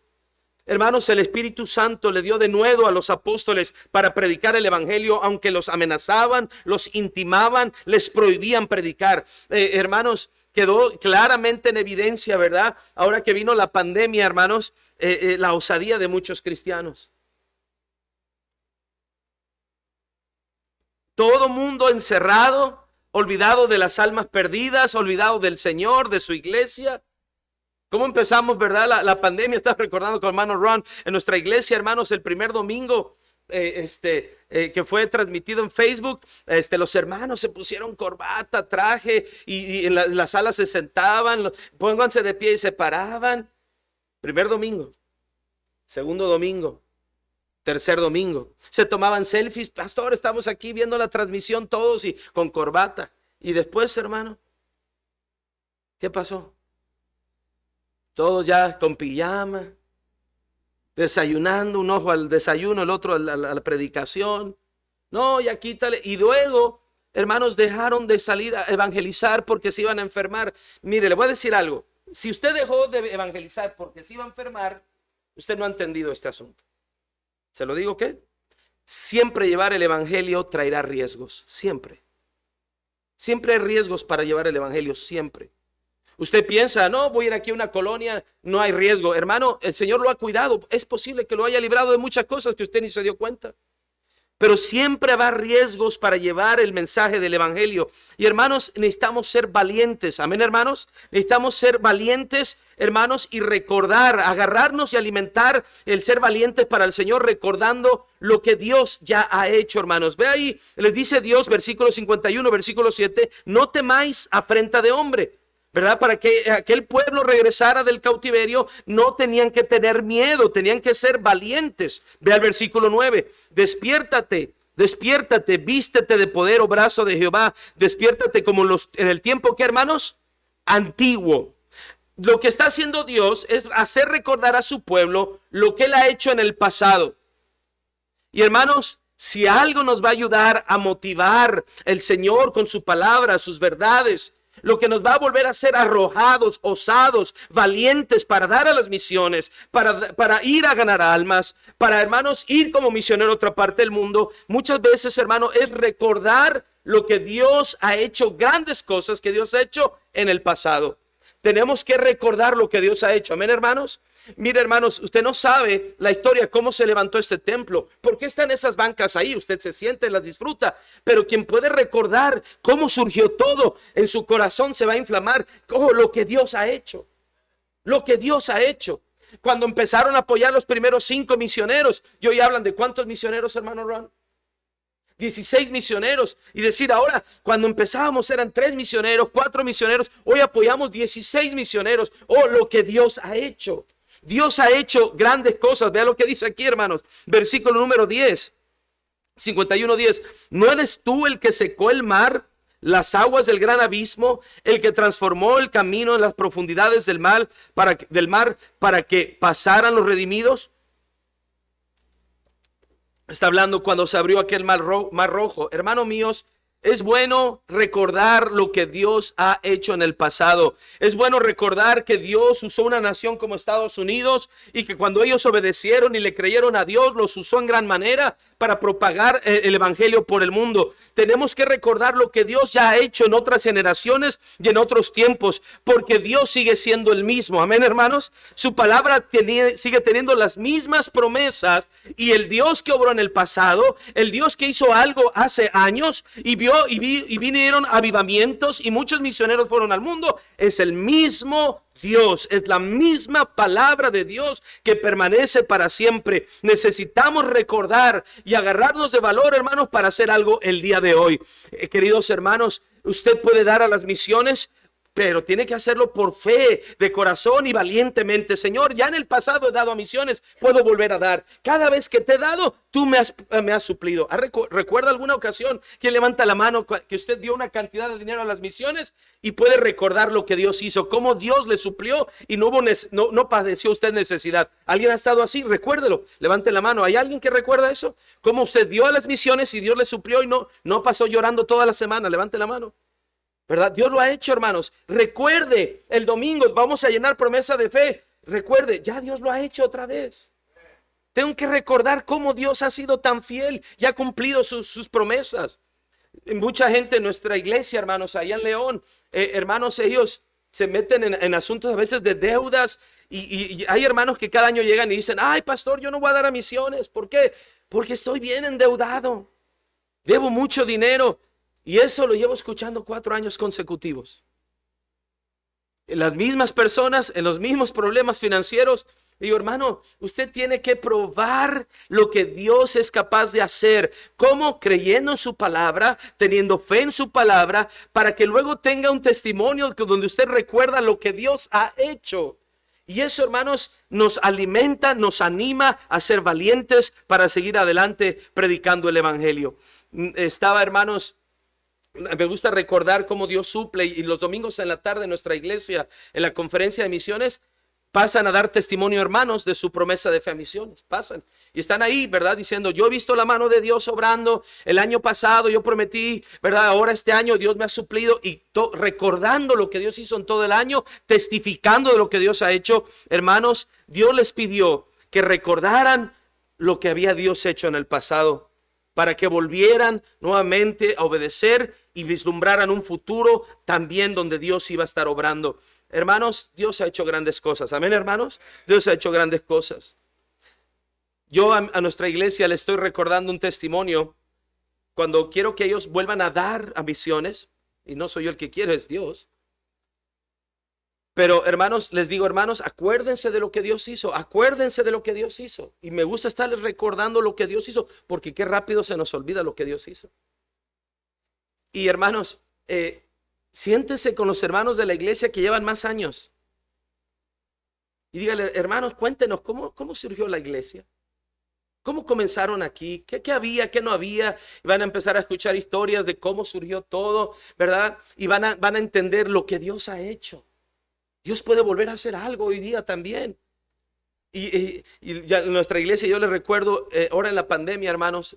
Hermanos, el Espíritu Santo le dio denuedo a los apóstoles para predicar el evangelio, aunque los amenazaban, los intimaban, les prohibían predicar. Hermanos, quedó claramente en evidencia, ¿verdad? Ahora que vino la pandemia, hermanos, la osadía de muchos cristianos. Todo mundo encerrado, olvidado de las almas perdidas, olvidado del Señor, de su iglesia. ¿Cómo empezamos, verdad? La pandemia, estaba recordando con el hermano Ron, en nuestra iglesia, hermanos, el primer domingo que fue transmitido en Facebook, los hermanos se pusieron corbata, traje y en la sala se sentaban, pónganse de pie y se paraban. Primer domingo, segundo domingo, tercer domingo, se tomaban selfies. Pastor, estamos aquí viendo la transmisión todos y con corbata. Y después, hermano, ¿qué pasó? Todos ya con pijama, desayunando, un ojo al desayuno, el otro a la predicación. No, ya quítale. Y luego, hermanos, dejaron de salir a evangelizar porque se iban a enfermar. Mire, le voy a decir algo. Si usted dejó de evangelizar porque se iba a enfermar, usted no ha entendido este asunto. ¿Se lo digo qué? Siempre llevar el evangelio traerá riesgos. Siempre. Siempre hay riesgos para llevar el evangelio, siempre. Usted piensa, no, voy a ir aquí a una colonia, no hay riesgo. Hermano, el Señor lo ha cuidado. Es posible que lo haya librado de muchas cosas que usted ni se dio cuenta. pero siempre va a riesgos para llevar el mensaje del evangelio. Y hermanos, necesitamos ser valientes. Amén, hermanos. Necesitamos ser valientes, hermanos, y recordar, agarrarnos y alimentar el ser valientes para el Señor, recordando lo que Dios ya ha hecho, hermanos. Ve ahí, les dice Dios, versículo 51, versículo 7, no temáis afrenta de hombre. ¿Verdad? Para que aquel pueblo regresara del cautiverio, no tenían que tener miedo, tenían que ser valientes. Ve al versículo 9, despiértate, despiértate, vístete de poder, oh brazo de Jehová, despiértate como en el tiempo que, hermanos, antiguo. Lo que está haciendo Dios es hacer recordar a su pueblo lo que él ha hecho en el pasado. Y hermanos, si algo nos va a ayudar a motivar el Señor con su palabra, sus verdades, lo que nos va a volver a ser arrojados, osados, valientes para dar a las misiones, para ir a ganar almas, para, hermanos, ir como misionero a otra parte del mundo. Muchas veces, hermano, es recordar lo que Dios ha hecho, grandes cosas que Dios ha hecho en el pasado. Tenemos que recordar lo que Dios ha hecho. Amén, hermanos. Mire, hermanos, usted no sabe la historia, cómo se levantó este templo. ¿Por qué están esas bancas ahí? Usted se siente, las disfruta. Pero quien puede recordar cómo surgió todo, en su corazón se va a inflamar. Como lo que Dios ha hecho. Lo que Dios ha hecho. Cuando empezaron a apoyar los primeros 5 misioneros. Y hoy hablan de ¿cuántos misioneros, hermano Ron? 16 misioneros, y decir ahora, cuando empezábamos eran 3 misioneros, 4 misioneros, hoy apoyamos 16 misioneros. Oh, lo que Dios ha hecho. Dios ha hecho grandes cosas. Vea lo que dice aquí, hermanos, versículo número 10, 51:10. ¿No eres tú el que secó el mar, las aguas del gran abismo, el que transformó el camino en las profundidades del mar para que pasaran los redimidos? Está hablando cuando se abrió aquel mar rojo. Hermanos míos, es bueno recordar lo que Dios ha hecho en el pasado. Es bueno recordar que Dios usó una nación como Estados Unidos y que cuando ellos obedecieron y le creyeron a Dios, los usó en gran manera para propagar el evangelio por el mundo. Tenemos que recordar lo que Dios ya ha hecho en otras generaciones y en otros tiempos, porque Dios sigue siendo el mismo. Amén, hermanos. Su palabra sigue teniendo las mismas promesas, y el Dios que obró en el pasado, el Dios que hizo algo hace años y vinieron avivamientos y muchos misioneros fueron al mundo, es el mismo Dios, es la misma palabra de Dios que permanece para siempre. Necesitamos recordar y agarrarnos de valor, hermanos, para hacer algo el día de hoy. Queridos hermanos, usted puede dar a las misiones, pero tiene que hacerlo por fe, de corazón y valientemente. Señor, ya en el pasado he dado a misiones, puedo volver a dar. Cada vez que te he dado, tú me has suplido. ¿Recuerda alguna ocasión? ¿Quién levanta la mano que usted dio una cantidad de dinero a las misiones y puede recordar lo que Dios hizo? Cómo Dios le suplió y no padeció usted necesidad. ¿Alguien ha estado así? Recuérdelo. Levante la mano. ¿Hay alguien que recuerda eso? ¿Cómo usted dio a las misiones y Dios le suplió y no pasó llorando toda la semana? Levante la mano. ¿Verdad? Dios lo ha hecho, hermanos. Recuerde, el domingo vamos a llenar promesa de fe. Recuerde, ya Dios lo ha hecho otra vez. Tengo que recordar cómo Dios ha sido tan fiel y ha cumplido sus promesas. Mucha gente en nuestra iglesia, hermanos, allá en León, hermanos, ellos se meten en asuntos a veces de deudas. Y hay hermanos que cada año llegan y dicen: ay, pastor, yo no voy a dar a misiones. ¿Por qué? Porque estoy bien endeudado. Debo mucho dinero. Y eso lo llevo escuchando 4 años consecutivos. Las mismas personas, en los mismos problemas financieros. Digo, hermano, usted tiene que probar lo que Dios es capaz de hacer. ¿Cómo? Creyendo en su palabra, teniendo fe en su palabra, para que luego tenga un testimonio donde usted recuerda lo que Dios ha hecho. Y eso, hermanos, nos alimenta, nos anima a ser valientes para seguir adelante predicando el evangelio. Estaba, hermanos, me gusta recordar cómo Dios suple, y los domingos en la tarde en nuestra iglesia, en la conferencia de misiones, pasan a dar testimonio, hermanos, de su promesa de fe a misiones. Pasan y están ahí, ¿verdad? Diciendo: yo he visto la mano de Dios obrando. El año pasado yo prometí, ¿verdad? Ahora este año Dios me ha suplido. Y recordando lo que Dios hizo en todo el año, testificando de lo que Dios ha hecho. Hermanos, Dios les pidió que recordaran lo que había Dios hecho en el pasado, para que volvieran nuevamente a obedecer y vislumbraran un futuro también donde Dios iba a estar obrando. Hermanos, Dios ha hecho grandes cosas. Amén, hermanos. Dios ha hecho grandes cosas. Yo a nuestra iglesia le estoy recordando un testimonio cuando quiero que ellos vuelvan a dar a misiones, y no soy yo el que quiere, es Dios. Pero hermanos, les digo, hermanos, acuérdense de lo que Dios hizo, acuérdense de lo que Dios hizo. Y me gusta estarles recordando lo que Dios hizo, porque qué rápido se nos olvida lo que Dios hizo. Y hermanos, siéntense con los hermanos de la iglesia que llevan más años. Y díganle, hermanos, cuéntenos, ¿cómo surgió la iglesia? ¿Cómo comenzaron aquí? ¿Qué había? ¿Qué no había? Y van a empezar a escuchar historias de cómo surgió todo, ¿verdad? Y van a entender lo que Dios ha hecho. Dios puede volver a hacer algo hoy día también. Y ya en nuestra iglesia, yo les recuerdo, ahora en la pandemia, hermanos,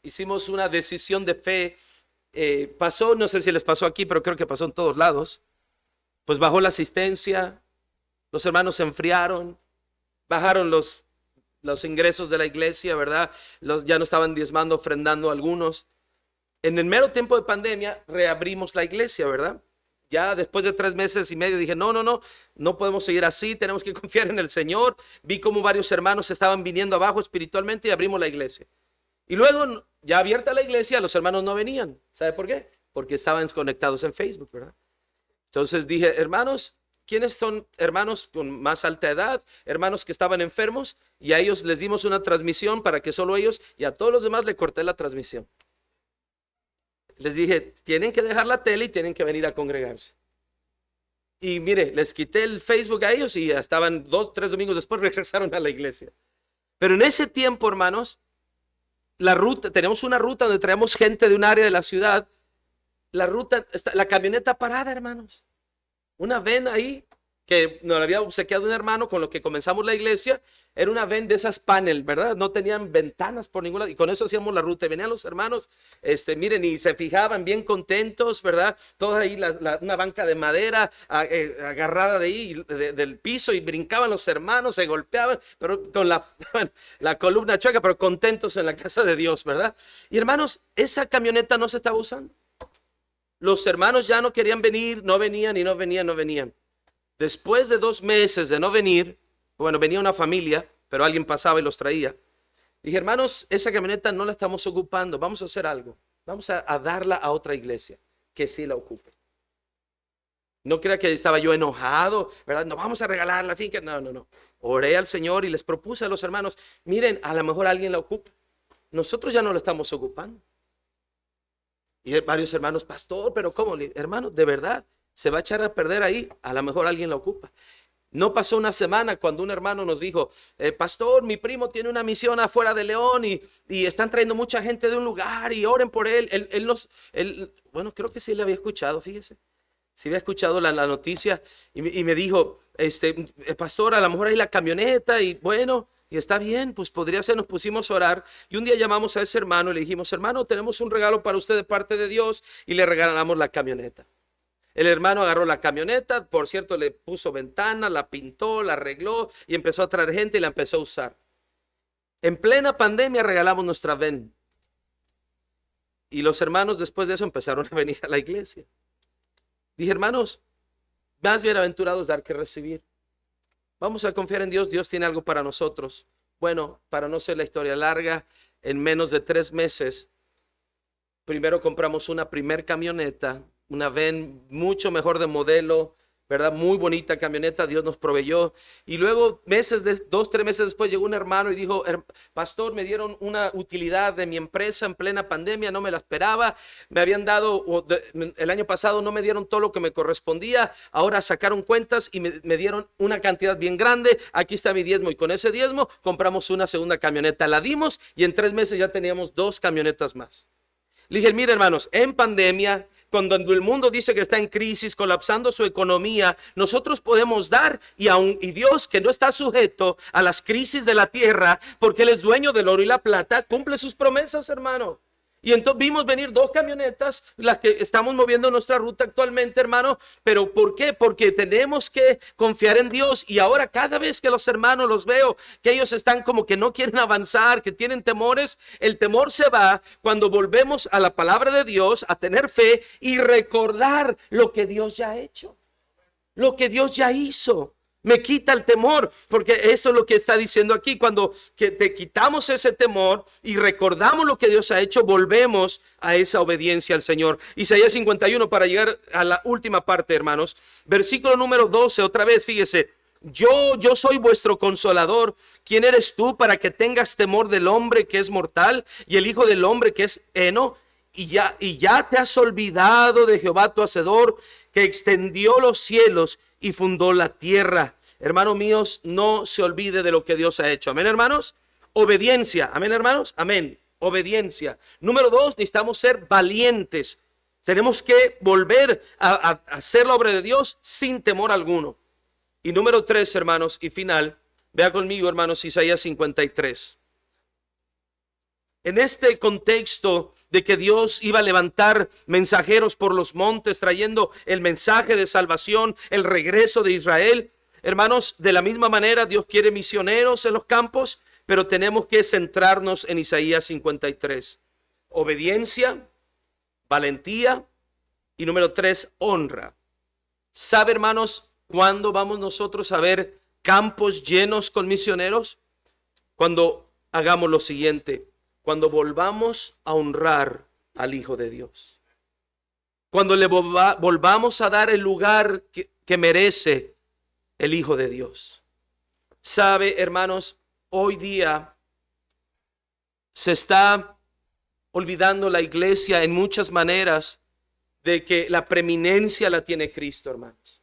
hicimos una decisión de fe. Pasó, no sé si les pasó aquí, pero creo que pasó en todos lados. Pues bajó la asistencia, los hermanos se enfriaron, bajaron los ingresos de la iglesia, ¿verdad? Ya no estaban diezmando, ofrendando algunos. En el mero tiempo de pandemia, reabrimos la iglesia, ¿verdad? Ya después de 3 meses y medio dije, no podemos seguir así, tenemos que confiar en el Señor. Vi cómo varios hermanos estaban viniendo abajo espiritualmente y abrimos la iglesia. Y luego, ya abierta la iglesia, los hermanos no venían. ¿Sabe por qué? Porque estaban conectados en Facebook, ¿verdad? Entonces dije, hermanos, ¿quiénes son hermanos con más alta edad? Hermanos que estaban enfermos, y a ellos les dimos una transmisión para que solo ellos, y a todos los demás le corté la transmisión. Les dije, tienen que dejar la tele y tienen que venir a congregarse. Y mire, les quité el Facebook a ellos y ya estaban 2, 3 domingos después regresaron a la iglesia. Pero en ese tiempo, hermanos, tenemos una ruta donde traemos gente de un área de la ciudad. La camioneta parada, hermanos. Una van ahí que nos había obsequiado un hermano con lo que comenzamos la iglesia. Era una van de esas panel, ¿verdad? No tenían ventanas por ninguna, y con eso hacíamos la ruta. Y venían los hermanos, miren, y se fijaban bien contentos, ¿verdad? Todos ahí, una banca de madera agarrada de ahí, del piso, y brincaban los hermanos, se golpeaban, pero con la columna chueca, pero contentos en la casa de Dios, ¿verdad? Y hermanos, esa camioneta no se estaba usando. Los hermanos ya no querían venir, no venían. Después de 2 meses de no venir, bueno, venía una familia, pero alguien pasaba y los traía. Dije, hermanos, esa camioneta no la estamos ocupando, vamos a hacer algo. Vamos a darla a otra iglesia que sí la ocupe. No crea que estaba yo enojado, ¿verdad? No vamos a regalar la finca. No. Oré al Señor y les propuse a los hermanos, miren, a lo mejor alguien la ocupa. Nosotros ya no la estamos ocupando. Y varios hermanos, pastor, pero ¿cómo? Hermano, de verdad, se va a echar a perder ahí, a lo mejor alguien la ocupa. No pasó una semana cuando un hermano nos dijo, pastor, mi primo tiene una misión afuera de León y están trayendo mucha gente de un lugar y oren por él. Bueno, creo que sí le había escuchado, fíjese. Sí había escuchado la noticia y me dijo, pastor, a lo mejor hay la camioneta y bueno, y está bien, pues podría ser. Nos pusimos a orar y un día llamamos a ese hermano y le dijimos, hermano, tenemos un regalo para usted de parte de Dios, y le regalamos la camioneta. El hermano agarró la camioneta, por cierto, le puso ventana, la pintó, la arregló y empezó a traer gente y la empezó a usar. En plena pandemia regalamos nuestra van. Y los hermanos después de eso empezaron a venir a la iglesia. Dije, hermanos, más bienaventurados dar que recibir. Vamos a confiar en Dios, Dios tiene algo para nosotros. Bueno, para no ser la historia larga, en menos de 3 meses, primero compramos una primer camioneta, una van mucho mejor de modelo, ¿verdad? Muy bonita camioneta, Dios nos proveyó. Y luego 2, 3 meses después llegó un hermano y dijo, pastor, me dieron una utilidad de mi empresa en plena pandemia, no me la esperaba. Me habían dado, el año pasado no me dieron todo lo que me correspondía, ahora sacaron cuentas y me dieron una cantidad bien grande. Aquí está mi diezmo, y con ese diezmo compramos una segunda camioneta. La dimos y en 3 meses ya teníamos 2 camionetas más. Le dije, mire, hermanos, en pandemia, cuando el mundo dice que está en crisis, colapsando su economía, nosotros podemos dar, y Dios, que no está sujeto a las crisis de la tierra, porque Él es dueño del oro y la plata, cumple sus promesas, hermano. Y entonces vimos venir 2 camionetas, las que estamos moviendo nuestra ruta actualmente, hermano. ¿Pero por qué? Porque tenemos que confiar en Dios. Y ahora cada vez que los hermanos los veo, que ellos están como que no quieren avanzar, que tienen temores, el temor se va cuando volvemos a la palabra de Dios, a tener fe y recordar lo que Dios ya ha hecho, lo que Dios ya hizo. Me quita el temor, porque eso es lo que está diciendo aquí. Cuando te quitamos ese temor y recordamos lo que Dios ha hecho, volvemos a esa obediencia al Señor. Isaías 51, para llegar a la última parte, hermanos. Versículo número 12, otra vez, fíjese. Yo soy vuestro consolador. ¿Quién eres tú para que tengas temor del hombre que es mortal y el hijo del hombre que es heno? Y ya te has olvidado de Jehová tu hacedor, que extendió los cielos y fundó la tierra. Hermanos míos, no se olvide de lo que Dios ha hecho. Amén, hermanos. Obediencia. Amén, hermanos. Amén. Obediencia. Número 2, necesitamos ser valientes. Tenemos que volver a hacer la obra de Dios sin temor alguno. Y número 3, hermanos, y final, vea conmigo, hermanos, Isaías 53. En este contexto de que Dios iba a levantar mensajeros por los montes trayendo el mensaje de salvación, el regreso de Israel, hermanos, de la misma manera Dios quiere misioneros en los campos, pero tenemos que centrarnos en Isaías 53. Obediencia, valentía y número 3, honra. ¿Sabe, hermanos, cuándo vamos nosotros a ver campos llenos con misioneros? Cuando hagamos lo siguiente. Cuando volvamos a honrar al Hijo de Dios. Cuando le volvamos a dar el lugar que merece el Hijo de Dios. Sabe, hermanos, hoy día se está olvidando la iglesia en muchas maneras de que la preeminencia la tiene Cristo, hermanos.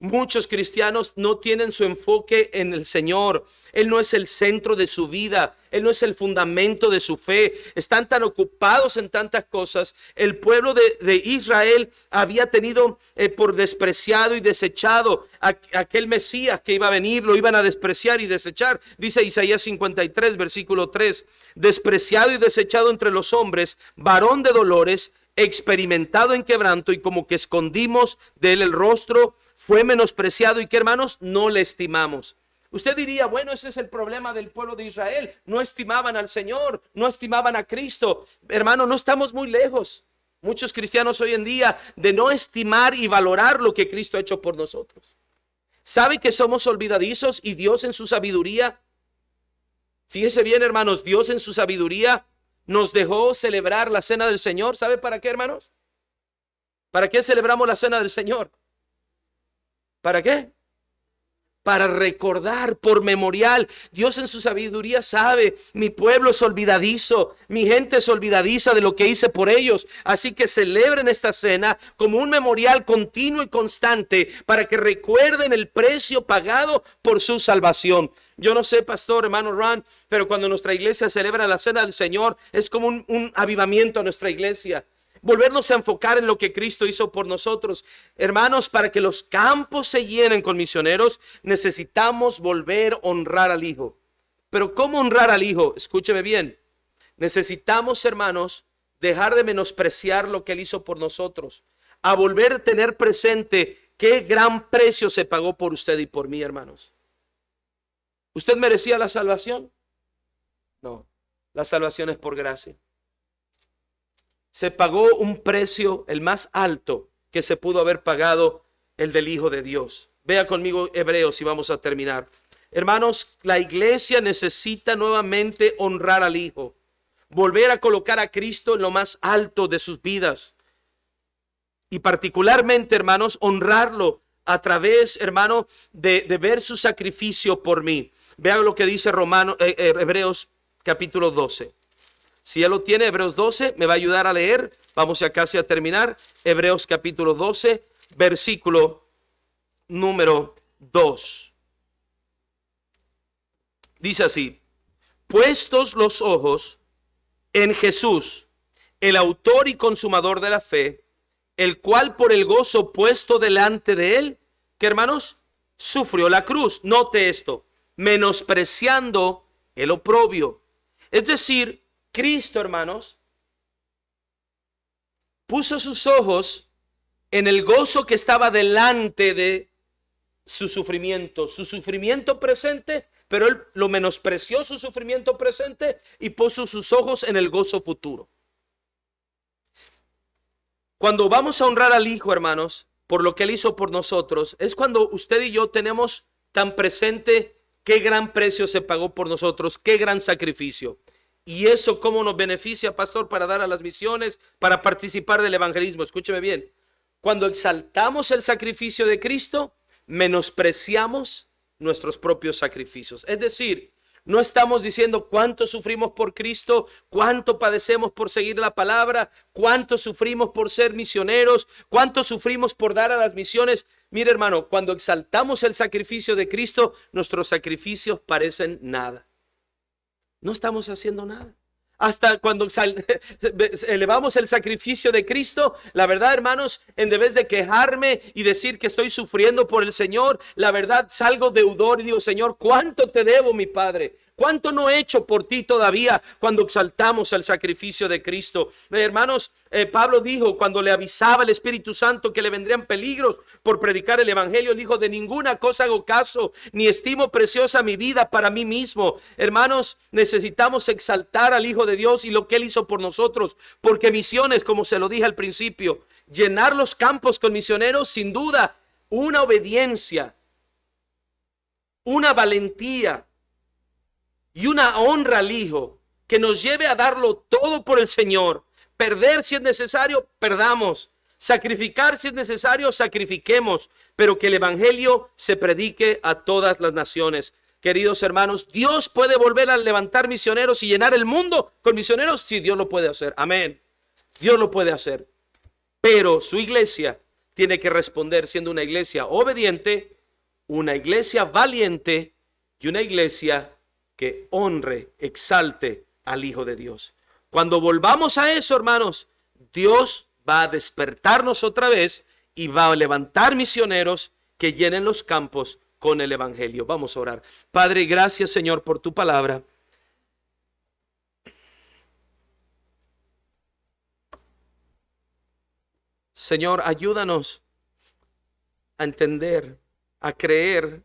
Muchos cristianos no tienen su enfoque en el Señor. Él no es el centro de su vida. Él no es el fundamento de su fe. Están tan ocupados en tantas cosas. El pueblo de Israel había tenido por despreciado y desechado aquel Mesías que iba a venir. Lo iban a despreciar y desechar. Dice Isaías 53, versículo 3. Despreciado y desechado entre los hombres, varón de dolores, experimentado en quebranto, y como que escondimos de él el rostro, fue menospreciado y que, hermanos, no le estimamos. Usted diría, bueno, ese es el problema del pueblo de Israel. No estimaban al Señor, no estimaban a Cristo. Hermano, no estamos muy lejos. Muchos cristianos hoy en día de no estimar y valorar lo que Cristo ha hecho por nosotros. ¿Sabe que somos olvidadizos? Y Dios en su sabiduría, fíjese bien, hermanos, Dios en su sabiduría nos dejó celebrar la cena del Señor. ¿Sabe para qué, hermanos? ¿Para qué celebramos la cena del Señor? ¿Para qué? Para recordar, por memorial. Dios en su sabiduría sabe, mi pueblo es olvidadizo, mi gente es olvidadiza de lo que hice por ellos. Así que celebren esta cena como un memorial continuo y constante para que recuerden el precio pagado por su salvación. Yo no sé, pastor, hermano Ron, pero cuando nuestra iglesia celebra la cena del Señor, es como un avivamiento a nuestra iglesia. Volvernos a enfocar en lo que Cristo hizo por nosotros. Hermanos, para que los campos se llenen con misioneros, necesitamos volver a honrar al Hijo. Pero ¿cómo honrar al Hijo? Escúcheme bien. Necesitamos, hermanos, dejar de menospreciar lo que Él hizo por nosotros. A volver a tener presente qué gran precio se pagó por usted y por mí, hermanos. ¿Usted merecía la salvación? No, la salvación es por gracia. Se pagó un precio, el más alto que se pudo haber pagado, el del Hijo de Dios. Vea conmigo Hebreos y vamos a terminar. Hermanos, la iglesia necesita nuevamente honrar al Hijo. Volver a colocar a Cristo en lo más alto de sus vidas. Y particularmente, hermanos, honrarlo a través, hermano, de ver su sacrificio por mí. Vean lo que dice Hebreos capítulo 12. Si ya lo tiene, Hebreos 12, me va a ayudar a leer. Vamos ya casi a terminar. Hebreos capítulo 12, versículo número 2. Dice así: puestos los ojos en Jesús, el autor y consumador de la fe, el cual por el gozo puesto delante de él, ¿qué, hermanos? Sufrió la cruz. Note esto: menospreciando el oprobio. Es decir, Cristo, hermanos, puso sus ojos en el gozo que estaba delante de su sufrimiento presente, pero Él lo menospreció, su sufrimiento presente, y puso sus ojos en el gozo futuro. Cuando vamos a honrar al Hijo, hermanos, por lo que Él hizo por nosotros, es cuando usted y yo tenemos tan presente qué gran precio se pagó por nosotros, qué gran sacrificio. Y eso cómo nos beneficia, pastor, para dar a las misiones, para participar del evangelismo. Escúcheme bien. Cuando exaltamos el sacrificio de Cristo, menospreciamos nuestros propios sacrificios. Es decir, no estamos diciendo cuánto sufrimos por Cristo, cuánto padecemos por seguir la palabra, cuánto sufrimos por ser misioneros, cuánto sufrimos por dar a las misiones. Mire, hermano, cuando exaltamos el sacrificio de Cristo, nuestros sacrificios parecen nada. No estamos haciendo nada. Hasta cuando elevamos el sacrificio de Cristo, la verdad, hermanos, en vez de quejarme y decir que estoy sufriendo por el Señor, la verdad salgo deudor y digo, Señor, ¿cuánto te debo, mi Padre? ¿Cuánto no he hecho por ti todavía cuando exaltamos el sacrificio de Cristo? Hermanos, Pablo dijo cuando le avisaba el Espíritu Santo que le vendrían peligros por predicar el evangelio, dijo, de ninguna cosa hago caso, ni estimo preciosa mi vida para mí mismo. Hermanos, necesitamos exaltar al Hijo de Dios y lo que Él hizo por nosotros, porque misiones, como se lo dije al principio, llenar los campos con misioneros, sin duda, una obediencia, una valentía y una honra al Hijo que nos lleve a darlo todo por el Señor. Perder si es necesario, perdamos. Sacrificar si es necesario, sacrifiquemos. Pero que el evangelio se predique a todas las naciones. Queridos hermanos, Dios puede volver a levantar misioneros y llenar el mundo con misioneros. Sí, Dios lo puede hacer. Amén. Dios lo puede hacer. Pero su iglesia tiene que responder siendo una iglesia obediente, una iglesia valiente y una iglesia que honre, exalte al Hijo de Dios. Cuando volvamos a eso, hermanos, Dios va a despertarnos otra vez y va a levantar misioneros que llenen los campos con el evangelio. Vamos a orar. Padre, gracias, Señor, por tu palabra. Señor, ayúdanos a entender, a creer